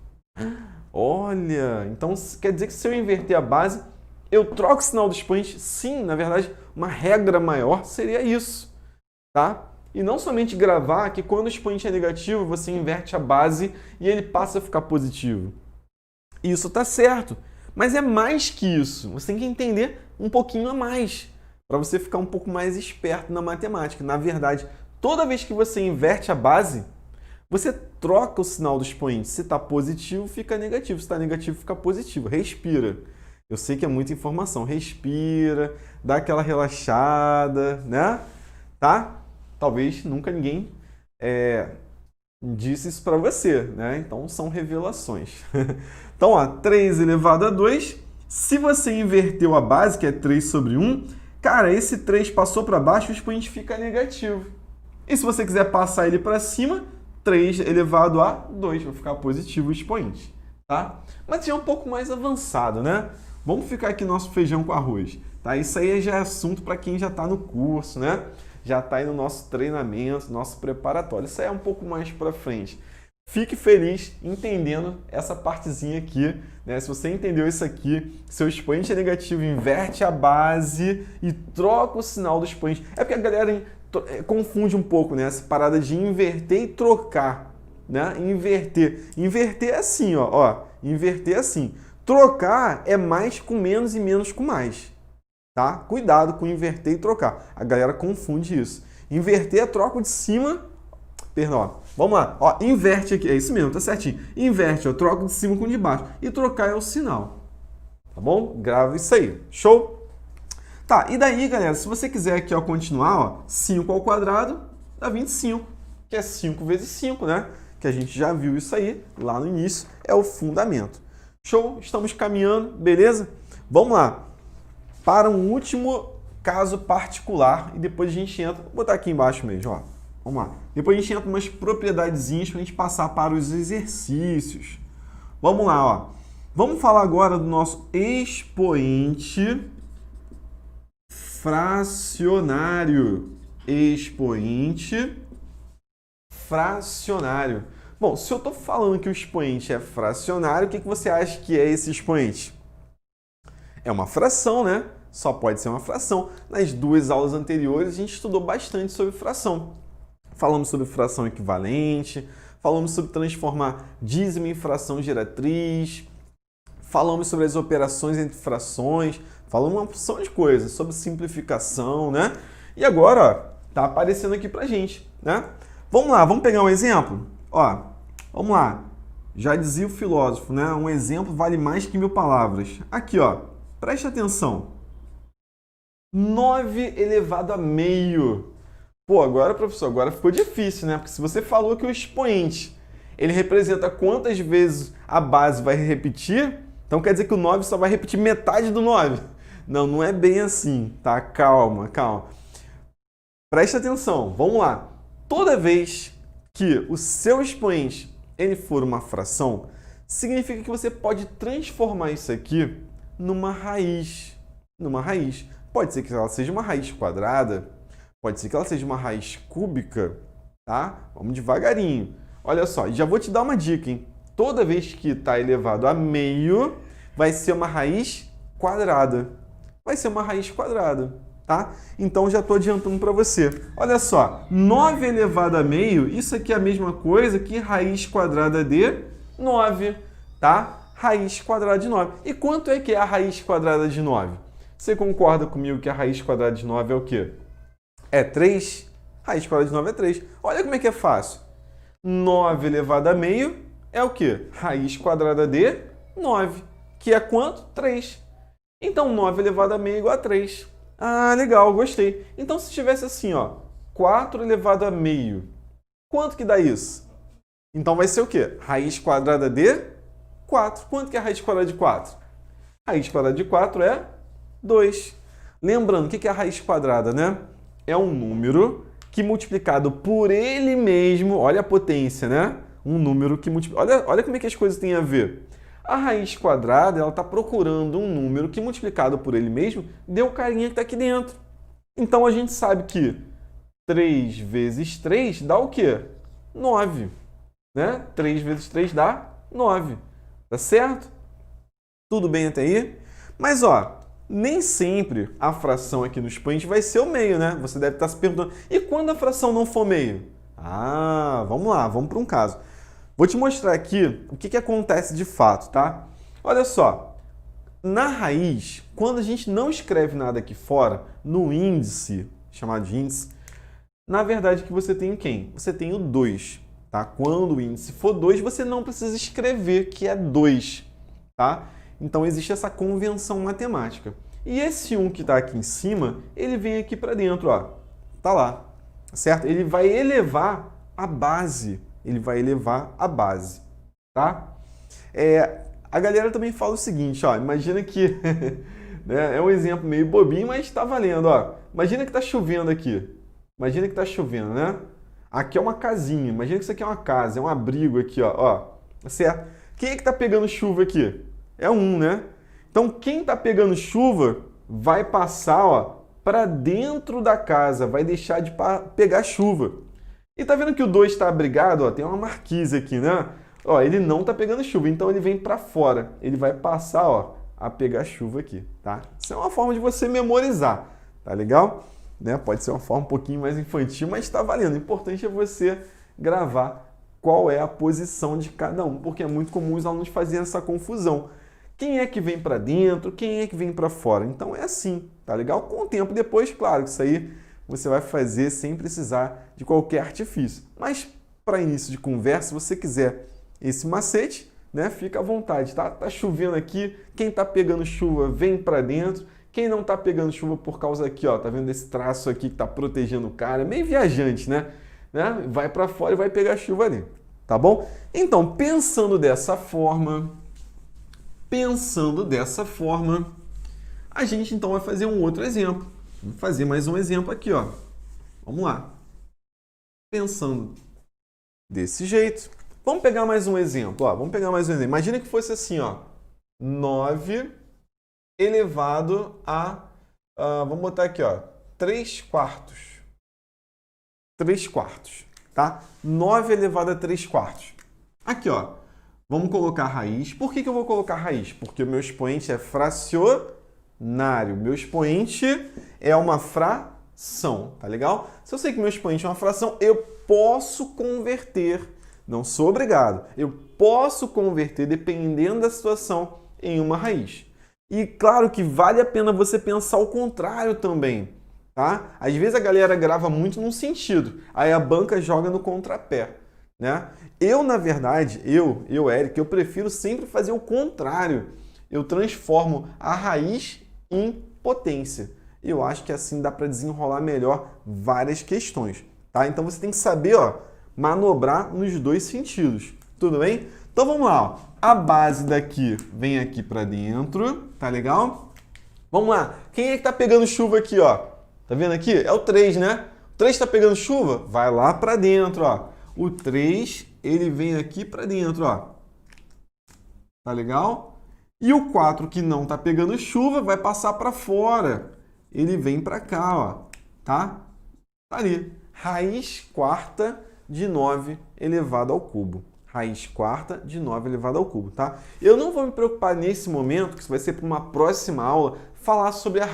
Olha, então quer dizer que se eu inverter a base, eu troco o sinal do expoente? Sim, na verdade, uma regra maior seria isso, tá? E não somente gravar que quando o expoente é negativo, você inverte a base e ele passa a ficar positivo. Isso está certo, mas é mais que isso. Você tem que entender um pouquinho a mais, para você ficar um pouco mais esperto na matemática. Na verdade, toda vez que você inverte a base, você troca o sinal do expoente. Se está positivo, fica negativo. Se está negativo, fica positivo. Respira. Eu sei que é muita informação. Respira, dá aquela relaxada, né? Tá? Talvez nunca ninguém disse isso para você, né? Então, são revelações. Então, ó, 3 elevado a 2. Se você inverteu a base, que é 3 sobre 1, cara, esse 3 passou para baixo, o expoente fica negativo. E se você quiser passar ele para cima, 3 elevado a 2, vai ficar positivo o expoente, tá? Mas já é um pouco mais avançado, né? Vamos ficar aqui no nosso feijão com arroz. tá? Isso aí já é assunto para quem já está no curso, né? Já está aí no nosso treinamento, nosso preparatório. Isso aí é um pouco mais para frente. Fique feliz entendendo essa partezinha aqui, né? Se você entendeu isso aqui, seu expoente é negativo, inverte a base e troca o sinal do expoente. É porque a galera confunde um pouco, né? Essa parada de inverter e trocar, né? Inverter. Inverter é assim, ó. Inverter é assim. Trocar é mais com menos e menos com mais, tá? Cuidado com inverter e trocar. A galera confunde isso. Inverter é troca de cima... Perdão, ó. Vamos lá. Ó, inverte aqui. É isso mesmo, tá certinho. Inverte, ó. Troca de cima com de baixo. E trocar é o sinal. Tá bom? Grava isso aí. Show? Tá, e daí, galera, se você quiser aqui, ó, continuar, ó, 5 ao quadrado dá 25, que é 5 vezes 5, né? Que a gente já viu isso aí lá no início. É o fundamento. Show? Estamos caminhando, beleza? Vamos lá. Para um último caso particular e depois a gente entra... Vou botar aqui embaixo mesmo, ó. Vamos lá. Depois a gente entra umas propriedadezinhas para a gente passar para os exercícios. Vamos lá, ó. Vamos falar agora do nosso expoente fracionário. Expoente fracionário. Bom, se eu estou falando que o expoente é fracionário, o que você acha que é esse expoente? É uma fração, né? Só pode ser uma fração. Nas 2 aulas anteriores, a gente estudou bastante sobre fração. Falamos sobre fração equivalente, falamos sobre transformar dízimo em fração geratriz, falamos sobre as operações entre frações, falamos uma porção de coisas, sobre simplificação, né? E agora, ó, tá aparecendo aqui pra gente, né? Vamos lá, vamos pegar um exemplo? Ó, vamos lá. Já dizia o filósofo, né? Um exemplo vale mais que 1000 palavras. Aqui, ó, preste atenção. 9 elevado a meio. Pô, agora, professor, agora ficou difícil, né? Porque se você falou que o expoente, ele representa quantas vezes a base vai repetir, então quer dizer que o 9 só vai repetir metade do 9. Não, não é bem assim, tá? Calma, calma. Preste atenção, vamos lá. Toda vez que o seu expoente ele for uma fração, significa que você pode transformar isso aqui numa raiz. Numa raiz. Pode ser que ela seja uma raiz quadrada, pode ser que ela seja uma raiz cúbica, tá? Vamos devagarinho. Olha só, já vou te dar uma dica, hein? Toda vez que está elevado a meio, vai ser uma raiz quadrada. Vai ser uma raiz quadrada, tá? Então já estou adiantando para você. Olha só, 9 elevado a meio, isso aqui é a mesma coisa que raiz quadrada de 9, tá? Raiz quadrada de 9. E quanto é que é a raiz quadrada de 9? Você concorda comigo que a raiz quadrada de 9 é o quê? É 3? Raiz quadrada de 9 é 3. Olha como é que é fácil. 9 elevado a meio é o quê? Raiz quadrada de 9. Que é quanto? 3. Então, 9 elevado a meio é igual a 3. Ah, legal, gostei. Então, se tivesse assim, ó, 4 elevado a meio, quanto que dá isso? Então, vai ser o quê? Raiz quadrada de 4. Quanto que é a raiz quadrada de 4? Raiz quadrada de 4 é 2. Lembrando, o que é a raiz quadrada, né? É um número que multiplicado por ele mesmo, olha a potência, né? Um número que multiplica... Olha como é que as coisas têm a ver. A raiz quadrada, ela está procurando um número que multiplicado por ele mesmo deu o carinha que está aqui dentro. Então, a gente sabe que 3 vezes 3 dá o quê? 9. Né? 3 vezes 3 dá 9. Tá certo? Tudo bem até aí? Mas, ó, nem sempre a fração aqui no expoente vai ser o meio, né? Você deve estar se perguntando, e quando a fração não for meio? Ah, vamos lá, vamos para um caso. Vou te mostrar aqui o que acontece de fato, tá? Olha só, na raiz, quando a gente não escreve nada aqui fora, no índice, chamado de índice, na verdade que você tem quem? Você tem o 2, tá? Quando o índice for 2, você não precisa escrever que é 2, tá? Então, existe essa convenção matemática. E esse 1 que está aqui em cima, ele vem aqui para dentro, ó. Tá lá, certo? Ele vai elevar a base. Ele vai elevar a base, tá? A galera também fala o seguinte, ó. Imagina que... né, é um exemplo meio bobinho, mas está valendo, ó. Imagina que está chovendo aqui. Imagina que está chovendo, né? Aqui é uma casinha. Imagina que isso aqui é uma casa, é um abrigo aqui, ó. Certo? Quem é que está pegando chuva aqui? É 1, né? Então, quem está pegando chuva vai passar, ó, para dentro da casa, vai deixar de pegar chuva. E tá vendo que o 2 está abrigado, ó, tem uma marquise aqui, né? Ó, ele não tá pegando chuva, então ele vem para fora. Ele vai passar, ó, a pegar chuva aqui, tá? Isso é uma forma de você memorizar, tá legal? Né? Pode ser uma forma um pouquinho mais infantil, mas está valendo. O importante é você gravar qual é a posição de cada um, porque é muito comum os alunos fazerem essa confusão. Quem é que vem para dentro, quem é que vem para fora? Então é assim, tá legal? Com o tempo depois, claro, que isso aí você vai fazer sem precisar de qualquer artifício. Mas para início de conversa, se você quiser esse macete, né, fica à vontade, tá? Tá chovendo aqui, quem tá pegando chuva vem para dentro, quem não tá pegando chuva por causa aqui, ó, tá vendo esse traço aqui que tá protegendo o cara, meio viajante, né? Vai para fora e vai pegar chuva ali, tá bom? Então, pensando dessa forma, a gente então vai fazer um outro exemplo. Vamos fazer mais um exemplo aqui, ó. Vamos lá. Pensando desse jeito. Vamos pegar mais um exemplo, ó. Imagina que fosse assim, ó. 9 elevado a... vamos botar aqui, ó. 3 quartos. 3 quartos, tá? 9 elevado a 3 quartos. Aqui, ó. Vamos colocar raiz. Por que eu vou colocar raiz? Porque o meu expoente é fracionário. Meu expoente é uma fração, tá legal? Se eu sei que meu expoente é uma fração, eu posso converter. Não sou obrigado. Eu posso converter, dependendo da situação, em uma raiz. E claro que vale a pena você pensar o contrário também, tá? Às vezes a galera grava muito num sentido, aí a banca joga no contrapé, né? Eu, na verdade, Eric, eu prefiro sempre fazer o contrário. Eu transformo a raiz em potência. Eu acho que assim dá para desenrolar melhor várias questões, tá? Então você tem que saber, ó, manobrar nos dois sentidos, tudo bem? Então vamos lá, ó. A base daqui vem aqui para dentro, tá legal? Vamos lá, quem é que tá pegando chuva aqui, ó? Tá vendo aqui? É o 3, né? O 3 tá pegando chuva? Vai lá para dentro, ó. O 3, ele vem aqui para dentro, ó. Tá legal? E o 4, que não tá pegando chuva, vai passar para fora. Ele vem para cá, ó. Tá? Tá ali. Raiz quarta de 9 elevado ao cubo. Raiz quarta de 9 elevado ao cubo, tá? Eu não vou me preocupar nesse momento, que isso vai ser para uma próxima aula, falar sobre a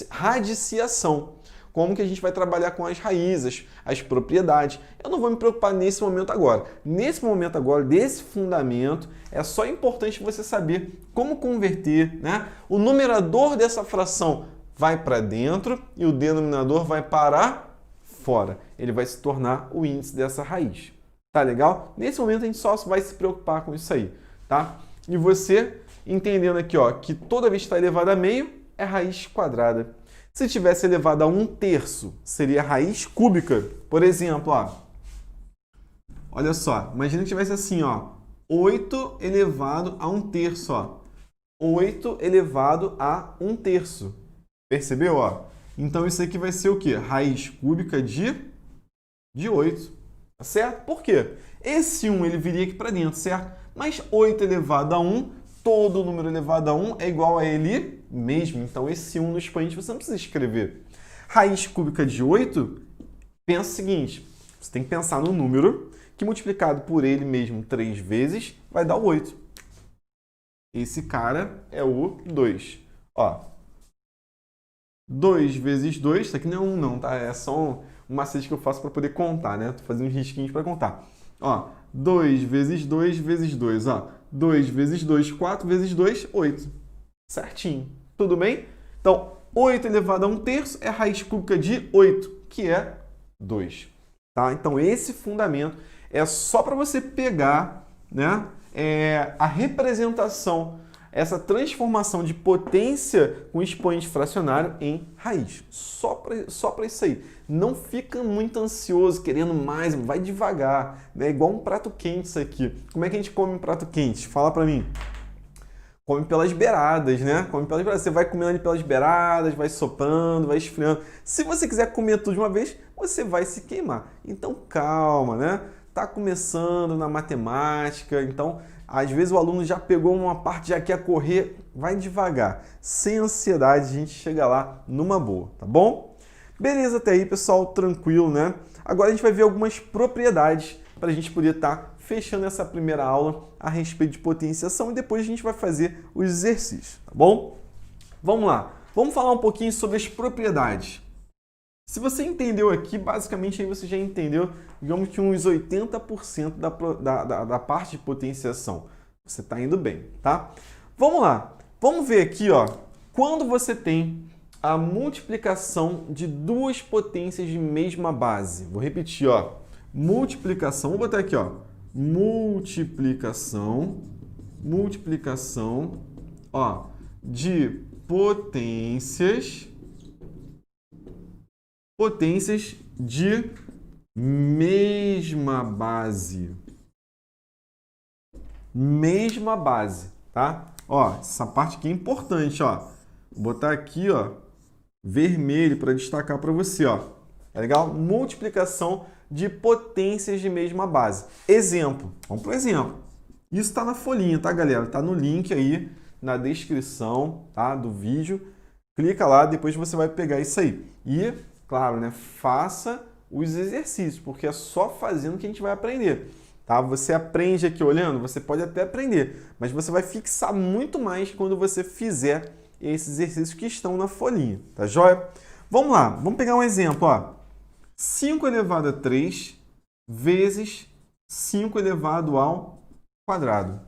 radiciação. Como que a gente vai trabalhar com as raízes, as propriedades. Eu não vou me preocupar nesse momento agora. Nesse momento agora, desse fundamento, é só importante você saber como converter, né? O numerador dessa fração vai para dentro e o denominador vai para fora. Ele vai se tornar o índice dessa raiz. Tá legal? Nesse momento a gente só vai se preocupar com isso aí, tá? E você entendendo aqui, ó, que toda vez que está elevado a meio é raiz quadrada. Se tivesse elevado a 1/3, seria raiz cúbica. Por exemplo, ó. Olha só, imagina que tivesse assim, ó. 8 elevado a 1/3, ó. 8 elevado a 1/3. Percebeu, ó? Então isso aqui vai ser o quê? Raiz cúbica de 8. Tá certo? Por quê? Esse 1 ele viria aqui para dentro, certo? Mas 8 elevado a 1, todo número elevado a 1 é igual a ele mesmo. Então esse 1 no expoente você não precisa escrever. Raiz cúbica de 8, pensa o seguinte, você tem que pensar no número que multiplicado por ele mesmo 3 vezes vai dar o 8. Esse cara é o 2. Ó, 2 vezes 2, isso aqui não é 1 não, tá? É só um macete que eu faço para poder contar, né? Tô fazendo uns risquinhos para contar. Ó, 2 vezes 2 vezes 2, ó. 2 vezes 2, 4 vezes 2, 8. Certinho. Tudo bem? Então, 8 elevado a 1/3 é a raiz cúbica de 8, que é 2. Tá? Então, esse fundamento é só para você pegar, né, a representação, essa transformação de potência com expoente fracionário em raiz. Só para isso aí. Não fica muito ansioso, querendo mais, vai devagar. É igual um prato quente isso aqui. Como é que a gente come um prato quente? Fala para mim. Come pelas beiradas, né? Come pelas beiradas. Você vai comendo ali pelas beiradas, vai soprando, vai esfriando. Se você quiser comer tudo de uma vez, você vai se queimar. Então calma, né? Tá começando na matemática, então Às vezes o aluno já pegou uma parte, já quer correr, vai devagar. Sem ansiedade, a gente chega lá numa boa, tá bom? Beleza até aí, pessoal, tranquilo, né? Agora a gente vai ver algumas propriedades para a gente poder estar fechando essa primeira aula a respeito de potenciação e depois a gente vai fazer os exercícios, tá bom? Vamos lá, vamos falar um pouquinho sobre as propriedades. Se você entendeu aqui, basicamente aí você já entendeu, digamos que uns 80% da parte de potenciação. Você está indo bem, tá? Vamos lá, vamos ver aqui, ó, quando você tem a multiplicação de duas potências de mesma base. Vou repetir, ó, multiplicação, vou botar aqui, ó, multiplicação, ó, de potências de mesma base. Mesma base, tá? Ó, essa parte aqui é importante, ó. Vou botar aqui, ó, vermelho para destacar para você, ó. Tá legal? Multiplicação de potências de mesma base. Exemplo. Vamos para o exemplo. Isso está na folhinha, tá, galera? Está no link aí na descrição, tá, do vídeo. Clica lá, depois você vai pegar isso aí. E, claro, né, faça os exercícios, porque é só fazendo que a gente vai aprender. Tá? Você aprende aqui olhando, você pode até aprender, mas você vai fixar muito mais quando você fizer esses exercícios que estão na folhinha, tá joia? Vamos lá, vamos pegar um exemplo, ó. 5 elevado a 3 vezes 5 elevado ao quadrado.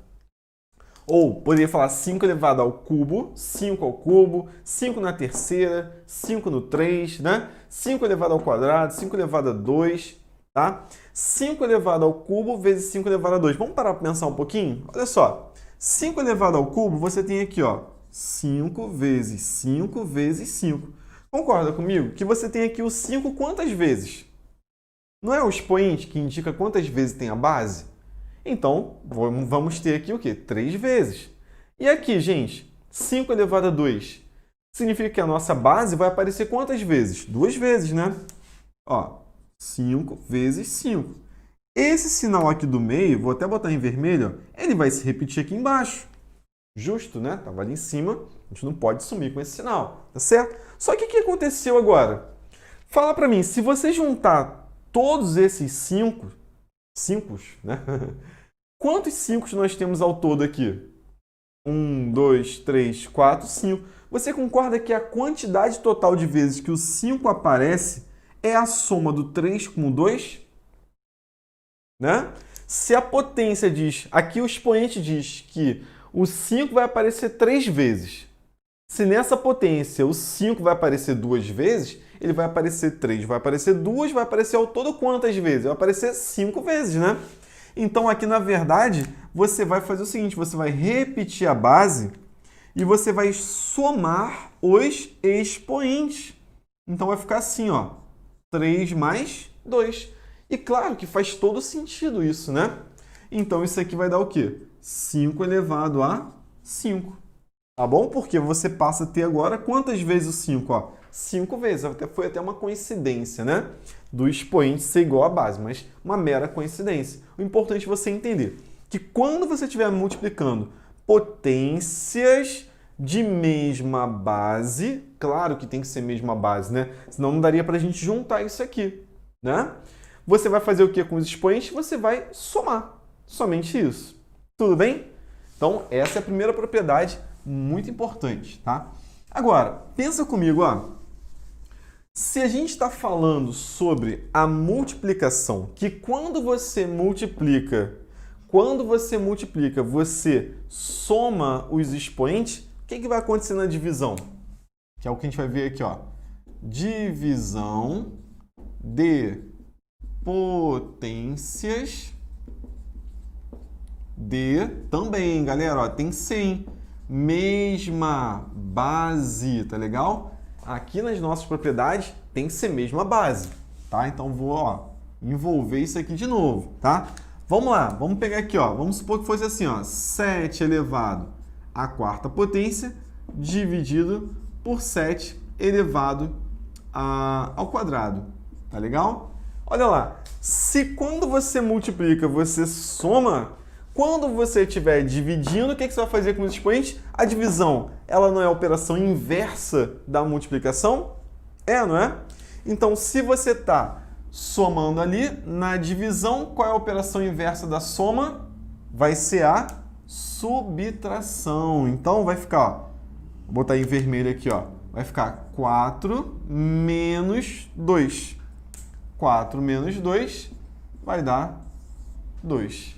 Ou poderia falar 5 elevado ao cubo, 5 ao cubo, 5 na terceira, 5 no 3, né? 5 elevado ao quadrado, 5 elevado a 2, tá? 5 elevado ao cubo vezes 5 elevado a 2. Vamos parar para pensar um pouquinho? Olha só, 5 elevado ao cubo, você tem aqui, ó, 5 vezes 5 vezes 5. Concorda comigo? Que você tem aqui o 5 quantas vezes? Não é o expoente que indica quantas vezes tem a base? Então, vamos ter aqui o quê? 3 vezes. E aqui, gente, 5 elevado a 2. Significa que a nossa base vai aparecer quantas vezes? 2 vezes, né? Ó, 5 vezes 5. Esse sinal aqui do meio, vou até botar em vermelho, ele vai se repetir aqui embaixo. Justo, né? Estava ali em cima, a gente não pode sumir com esse sinal, tá certo? Só que o que aconteceu agora? Fala para mim, se você juntar todos esses 5, né? Quantos 5 nós temos ao todo aqui? 1, 2, 3, 4, 5. Você concorda que a quantidade total de vezes que o 5 aparece é a soma do 3 com o 2? Né? Se a potência diz, aqui o expoente diz que o 5 vai aparecer 3 vezes. Se nessa potência o 5 vai aparecer 2 vezes, ele vai aparecer 3, vai aparecer 2, vai aparecer ao todo quantas vezes? Vai aparecer 5 vezes, né? Então aqui, na verdade, você vai fazer o seguinte, você vai repetir a base e você vai somar os expoentes. Então vai ficar assim, ó, 3 mais 2. E claro que faz todo sentido isso, né? Então isso aqui vai dar o quê? 5 elevado a 5. Tá bom? Porque você passa a ter agora quantas vezes o 5? Ó, 5 vezes. Foi até uma coincidência, né? Do expoente ser igual à base, mas uma mera coincidência. O importante é você entender que quando você estiver multiplicando potências de mesma base, claro que tem que ser mesma base, né? Senão não daria para a gente juntar isso aqui, né? Você vai fazer o que com os expoentes? Você vai somar. Somente isso. Tudo bem? Então, essa é a primeira propriedade muito importante, tá? Agora, pensa comigo, ó. Se a gente está falando sobre a multiplicação, que quando você multiplica, você soma os expoentes, o que vai acontecer na divisão? Que é o que a gente vai ver aqui, ó. Divisão de potências de também, galera, ó, tem sim, mesma base, tá legal? Aqui nas nossas propriedades tem que ser mesma base, tá? Então vou, ó, envolver isso aqui de novo, tá? Vamos lá, vamos pegar aqui, ó, vamos supor que fosse assim, ó, 7 elevado à quarta potência dividido por 7 elevado ao quadrado, tá legal? Olha lá, se quando você multiplica, você soma, Quando você estiver dividindo, o que você vai fazer com os expoentes? A divisão, ela não é a operação inversa da multiplicação? É, não é? Então, se você está somando ali, na divisão, qual é a operação inversa da soma? Vai ser a subtração. Então, vai ficar, ó, vou botar em vermelho aqui, ó, vai ficar 4 menos 2. 4 menos 2 vai dar 2.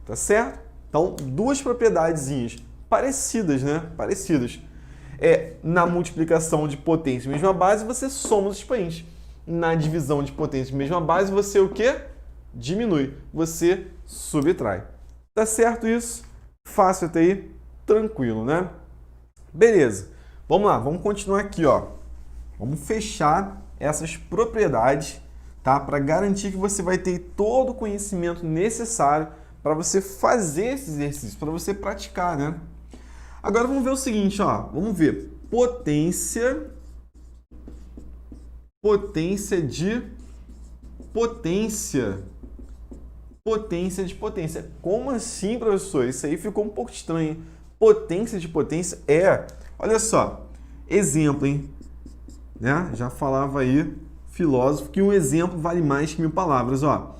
Tá certo? Então, duas propriedadezinhas parecidas, né? Parecidas. Na multiplicação de potência mesma base, você soma os expoentes. Na divisão de potência mesma base, você o quê? Diminui. Você subtrai. Tá certo isso? Fácil até aí? Tranquilo, né? Beleza. Vamos lá, vamos continuar aqui, ó. Vamos fechar essas propriedades, tá? Para garantir que você vai ter todo o conhecimento necessário para você fazer esse exercício, para você praticar, né? Agora vamos ver o seguinte, ó. Vamos ver potência de potência. Potência de potência. Como assim, professor? Isso aí ficou um pouco estranho. Potência de potência olha só, exemplo, hein? Né? Já falava aí, filósofo, que um exemplo vale mais que 1000 palavras, ó.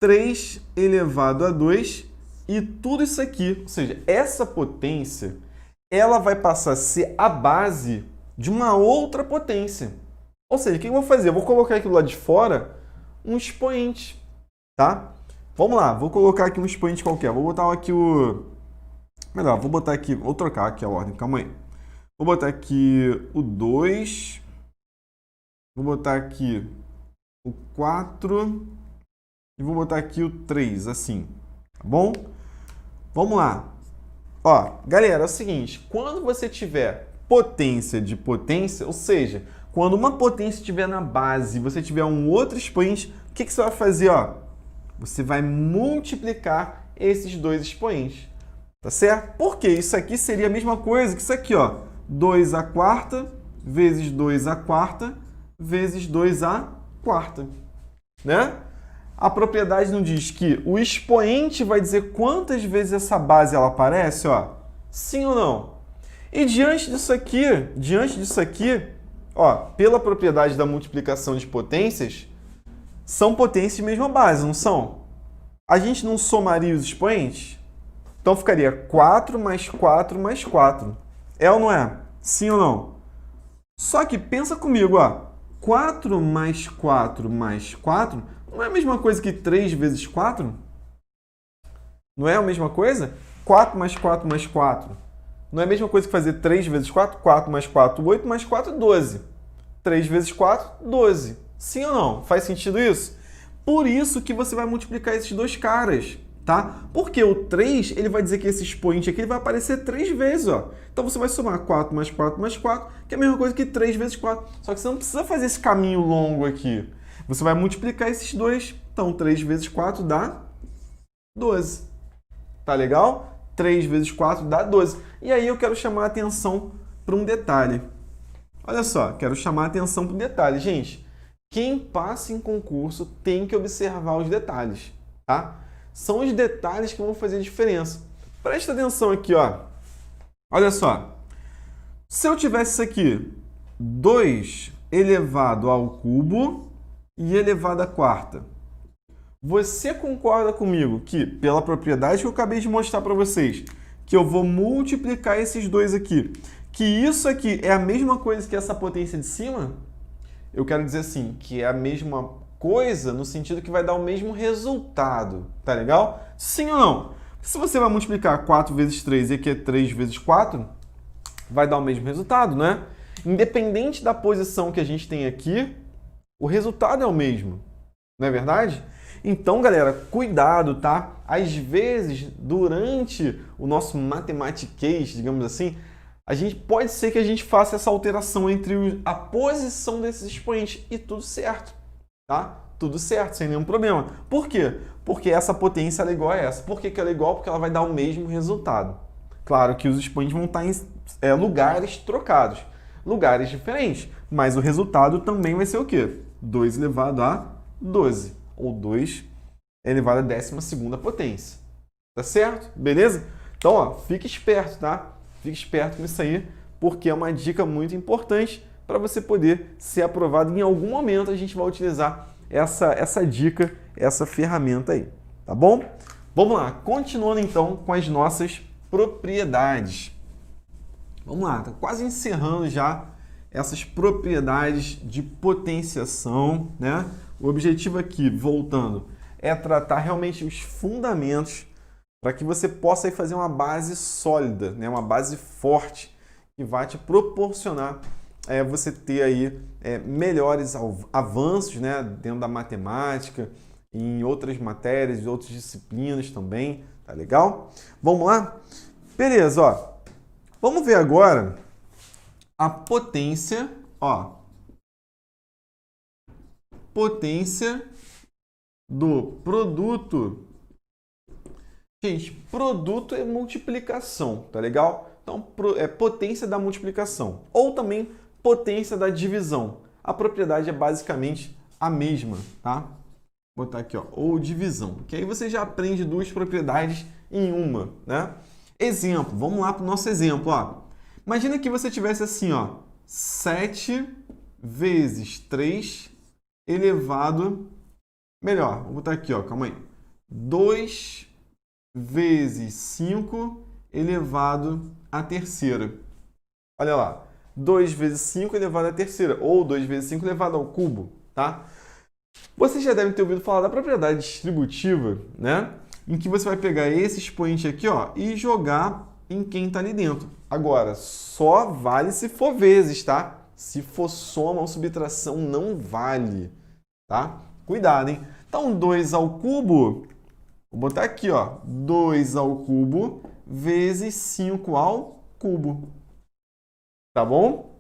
3 elevado a 2 e tudo isso aqui, ou seja, essa potência, ela vai passar a ser a base de uma outra potência. Ou seja, o que eu vou fazer? Eu vou colocar aqui do lado de fora um expoente, tá? Vamos lá, vou colocar aqui um expoente qualquer. Vou botar aqui Melhor, vou botar aqui, vou trocar aqui a ordem, calma aí. Vou botar aqui o 2, vou botar aqui o 4 e vou botar aqui o 3, assim, tá bom? Vamos lá. Ó, galera, é o seguinte, quando você tiver potência de potência, ou seja, quando uma potência estiver na base e você tiver um outro expoente, o que você vai fazer, ó? Você vai multiplicar esses dois expoentes, tá certo? Porque isso aqui seria a mesma coisa que isso aqui, ó. 2 à quarta vezes 2 à quarta vezes 2 à quarta, né? A propriedade não diz que o expoente vai dizer quantas vezes essa base ela aparece, ó? Sim ou não? E diante disso aqui, ó, pela propriedade da multiplicação de potências, são potências de mesma base, não são? A gente não somaria os expoentes? Então ficaria 4 mais 4 mais 4. É ou não é? Sim ou não? Só que pensa comigo, ó. 4 mais 4 mais 4 não é a mesma coisa que 3 vezes 4? Não é a mesma coisa? 4 mais 4 mais 4. Não é a mesma coisa que fazer 3 vezes 4? 4 mais 4, 8 mais 4, 12. 3 vezes 4, 12. Sim ou não? Faz sentido isso? Por isso que você vai multiplicar esses dois caras, tá? Porque o 3, ele vai dizer que esse expoente aqui ele vai aparecer 3 vezes, ó. Então você vai somar 4 mais 4 mais 4, que é a mesma coisa que 3 vezes 4. Só que você não precisa fazer esse caminho longo aqui. Você vai multiplicar esses dois. Então, 3 vezes 4 dá 12. Tá legal? 3 vezes 4 dá 12. E aí eu quero chamar a atenção para um detalhe. Olha só, quero chamar a atenção para um detalhe. Gente, quem passa em concurso tem que observar os detalhes, tá? São os detalhes que vão fazer a diferença. Presta atenção aqui, ó. Olha só. Se eu tivesse isso aqui, 2 elevado ao cubo e elevado à quarta. Você concorda comigo que, pela propriedade que eu acabei de mostrar para vocês, que eu vou multiplicar esses dois aqui, que isso aqui é a mesma coisa que essa potência de cima? Eu quero dizer assim, que é a mesma coisa no sentido que vai dar o mesmo resultado, tá legal? Sim ou não? Se você vai multiplicar 4 vezes 3 e aqui é 3 vezes 4, vai dar o mesmo resultado, né? Independente da posição que a gente tem aqui, o resultado é o mesmo, não é verdade? Então, galera, cuidado, tá? Às vezes, durante o nosso matematiquês, digamos assim, pode ser que a gente faça essa alteração entre a posição desses expoentes e tudo certo, tá? Tudo certo, sem nenhum problema. Por quê? Porque essa potência ela é igual a essa. Por que ela é igual? Porque ela vai dar o mesmo resultado. Claro que os expoentes vão estar em lugares trocados, lugares diferentes, mas o resultado também vai ser o quê? 2 elevado a 12, ou 2 elevado à 12ª potência. Tá certo? Beleza? Então, ó, fique esperto, tá? Fique esperto com isso aí, porque é uma dica muito importante para você poder ser aprovado. Em algum momento a gente vai utilizar essa dica, essa ferramenta aí, tá bom? Vamos lá, continuando então com as nossas propriedades. Vamos lá, tá quase encerrando já essas propriedades de potenciação, né? O objetivo aqui, voltando, é tratar realmente os fundamentos para que você possa aí fazer uma base sólida, né? Uma base forte que vai te proporcionar você ter aí melhores avanços, né? Dentro da matemática, em outras matérias, em outras disciplinas também, tá legal? Vamos lá? Beleza, ó. Vamos ver agora a potência, ó. Potência do produto. Gente, produto é multiplicação, tá legal? Então, é potência da multiplicação. Ou também potência da divisão. A propriedade é basicamente a mesma, tá? Vou botar aqui, ó, ou divisão. Que aí você já aprende duas propriedades em uma, né? Exemplo, vamos lá para o nosso exemplo, ó. Imagina que você tivesse assim, ó, 7 vezes 3 elevado... Melhor, vou botar aqui, ó, calma aí. 2 vezes 5 elevado à terceira. Olha lá, 2 vezes 5 elevado à terceira, ou 2 vezes 5 elevado ao cubo, tá? Vocês já devem ter ouvido falar da propriedade distributiva, né? Em que você vai pegar esse expoente aqui, ó, e jogar em quem está ali dentro. Agora, só vale se for vezes, tá? Se for soma ou subtração, não vale, tá? Cuidado, hein? Então, 2 ao cubo, vou botar aqui, ó, 2 ao cubo vezes 5 ao cubo. Tá bom?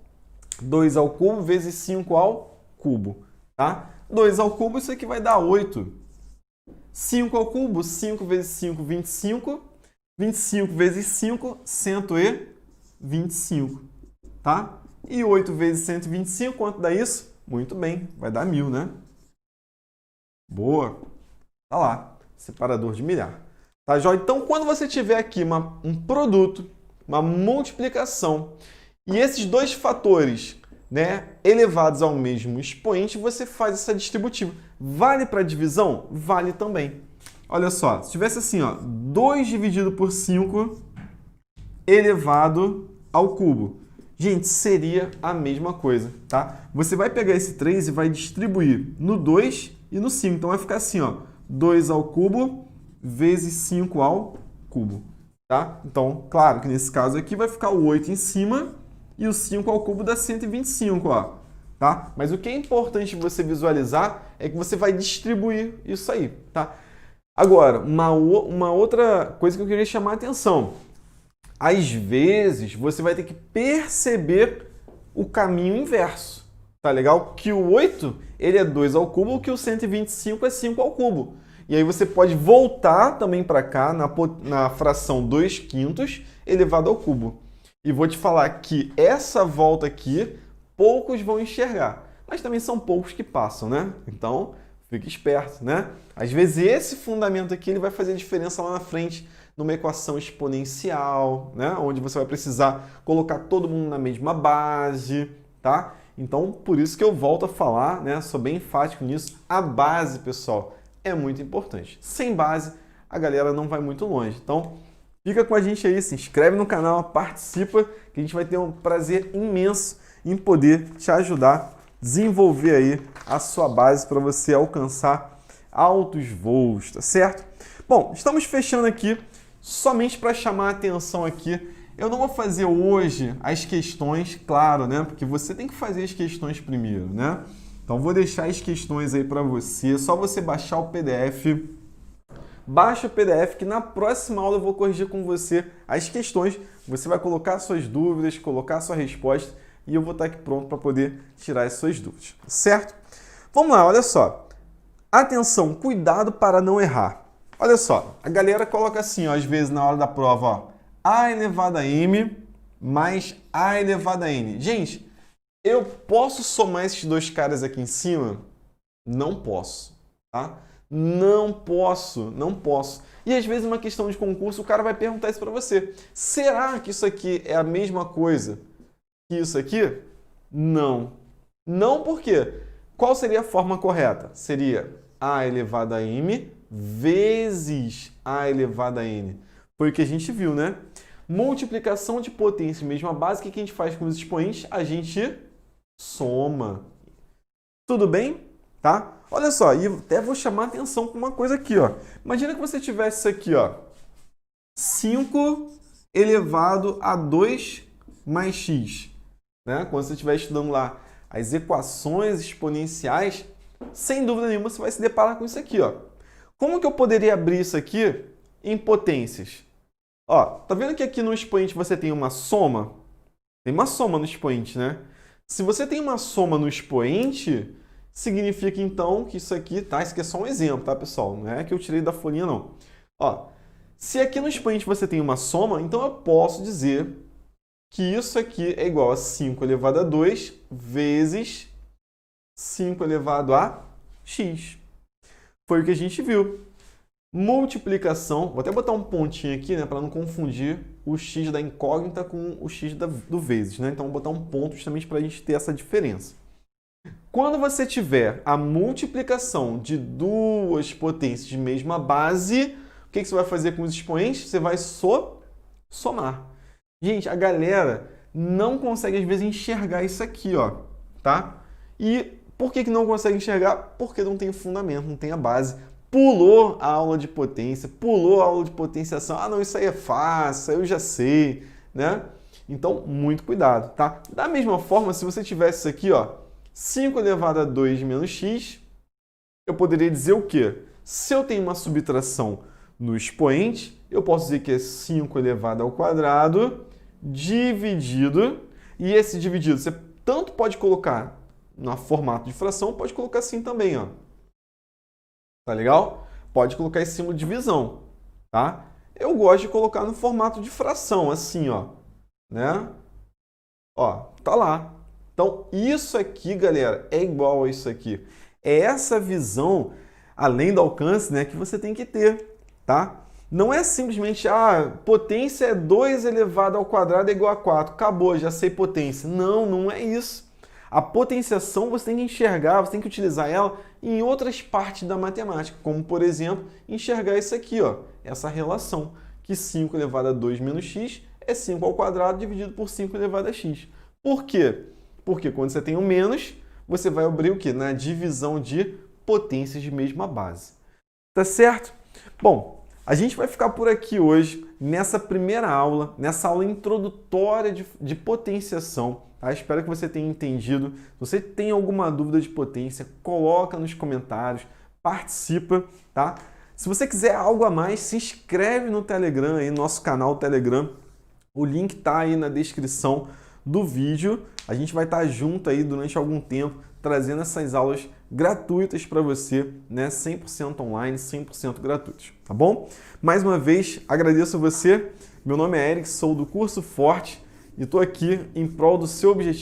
2 ao cubo vezes 5 ao cubo, tá? 2 ao cubo, isso aqui vai dar 8. 5 ao cubo, 5 vezes 5, 25. 25 vezes 5, 125, tá? E 8 vezes 125, quanto dá isso? Muito bem, vai dar 1000, né? Boa. Tá lá, separador de milhar. Tá, jóia? Então, quando você tiver aqui um produto, uma multiplicação, e esses dois fatores, né, elevados ao mesmo expoente, você faz essa distributiva. Vale para divisão? Vale também. Olha só, se tivesse assim, ó, 2 dividido por 5 elevado ao cubo. Gente, seria a mesma coisa, tá? Você vai pegar esse 3 e vai distribuir no 2 e no 5. Então vai ficar assim, ó, 2 ao cubo vezes 5 ao cubo, tá? Então, claro que nesse caso aqui vai ficar o 8 em cima e o 5 ao cubo dá 125, ó, tá? Mas o que é importante você visualizar é que você vai distribuir isso aí, tá? Agora, uma outra coisa que eu queria chamar a atenção. Às vezes, você vai ter que perceber o caminho inverso, tá legal? Que o 8, ele é 2 ao cubo, que o 125 é 5 ao cubo. E aí você pode voltar também para cá, na fração 2/5 elevado ao cubo. E vou te falar que essa volta aqui, poucos vão enxergar. Mas também são poucos que passam, né? Então, fique esperto, né? Às vezes esse fundamento aqui ele vai fazer diferença lá na frente numa equação exponencial, né? Onde você vai precisar colocar todo mundo na mesma base, tá? Então, por isso que eu volto a falar, né? Sou bem enfático nisso. A base, pessoal, é muito importante. Sem base, a galera não vai muito longe. Então, fica com a gente aí, se inscreve no canal, participa, que a gente vai ter um prazer imenso em poder te ajudar a desenvolver aí a sua base para você alcançar altos voos, tá certo? Bom, estamos fechando aqui somente para chamar a atenção aqui. Eu não vou fazer hoje as questões, claro, né? Porque você tem que fazer as questões primeiro, né? Então, vou deixar as questões aí para você. É só você baixar o PDF. Baixa o PDF que na próxima aula eu vou corrigir com você as questões. Você vai colocar suas dúvidas, colocar sua resposta e eu vou estar aqui pronto para poder tirar as suas dúvidas, certo? Vamos lá, olha só. Atenção, cuidado para não errar. Olha só, a galera coloca assim, ó, às vezes na hora da prova, ó, A elevado a M mais A elevado a N. Gente, eu posso somar esses dois caras aqui em cima? Não posso, tá? Não posso, não posso. E às vezes uma questão de concurso, o cara vai perguntar isso para você. Será que isso aqui é a mesma coisa que isso aqui? Não. Não por quê? Qual seria a forma correta? Seria a elevado a m vezes a elevado a n. Foi o que a gente viu, né? Multiplicação de potência mesma base, o que a gente faz com os expoentes? A gente soma. Tudo bem? Tá? Olha só, e até vou chamar a atenção com uma coisa aqui, ó. Imagina que você tivesse isso aqui, ó. 5 elevado a 2 mais x. Né? Quando você estiver estudando lá as equações exponenciais, sem dúvida nenhuma você vai se deparar com isso aqui, ó. Como que eu poderia abrir isso aqui em potências? Ó, tá vendo que aqui no expoente você tem uma soma? Tem uma soma no expoente, né? Se você tem uma soma no expoente, significa então que isso aqui, tá? Isso aqui é só um exemplo, tá, pessoal? Não é que eu tirei da folhinha, não. Ó, se aqui no expoente você tem uma soma, então eu posso dizer que isso aqui é igual a 5 elevado a 2 vezes 5 elevado a x. Foi o que a gente viu. Multiplicação, vou até botar um pontinho aqui, né, para não confundir o x da incógnita com o x do vezes, né? Então, vou botar um ponto justamente para a gente ter essa diferença. Quando você tiver a multiplicação de duas potências de mesma base, o que você vai fazer com os expoentes? Você vai somar. Gente, a galera não consegue, às vezes, enxergar isso aqui, ó, tá? E por que não consegue enxergar? Porque não tem fundamento, não tem a base. Pulou a aula de potência, pulou a aula de potenciação. Ah, não, isso aí é fácil, eu já sei, né? Então, muito cuidado, tá? Da mesma forma, se você tivesse isso aqui, ó, 5 elevado a 2 menos x, eu poderia dizer o quê? Se eu tenho uma subtração no expoente, eu posso dizer que é 5 elevado ao quadrado dividido, e esse dividido você tanto pode colocar no formato de fração, pode colocar assim também, ó. Tá legal? Pode colocar esse símbolo de divisão, tá? Eu gosto de colocar no formato de fração, assim, ó, né? Ó, tá lá. Então, isso aqui, galera, é igual a isso aqui. É essa visão, além do alcance, né, que você tem que ter, tá? Não é simplesmente, potência é 2 elevado ao quadrado é igual a 4. Acabou, já sei potência. Não, não é isso. A potenciação você tem que enxergar, você tem que utilizar ela em outras partes da matemática, como, por exemplo, enxergar isso aqui, ó, essa relação, que 5 elevado a 2 menos x é 5 ao quadrado dividido por 5 elevado a x. Por quê? Porque quando você tem um menos, você vai abrir o quê? Na divisão de potências de mesma base. Tá certo? Bom, a gente vai ficar por aqui hoje, nessa primeira aula, nessa aula introdutória de potenciação. Tá? Espero que você tenha entendido. Se você tem alguma dúvida de potência, coloca nos comentários, participa, tá? Se você quiser algo a mais, se inscreve no Telegram, aí, no nosso canal Telegram. O link tá aí na descrição do vídeo. A gente vai estar junto aí durante algum tempo, trazendo essas aulas gratuitas para você, né? 100% online, 100% gratuitos, tá bom? Mais uma vez, agradeço a você. Meu nome é Eric, sou do Curso Forte e estou aqui em prol do seu objetivo.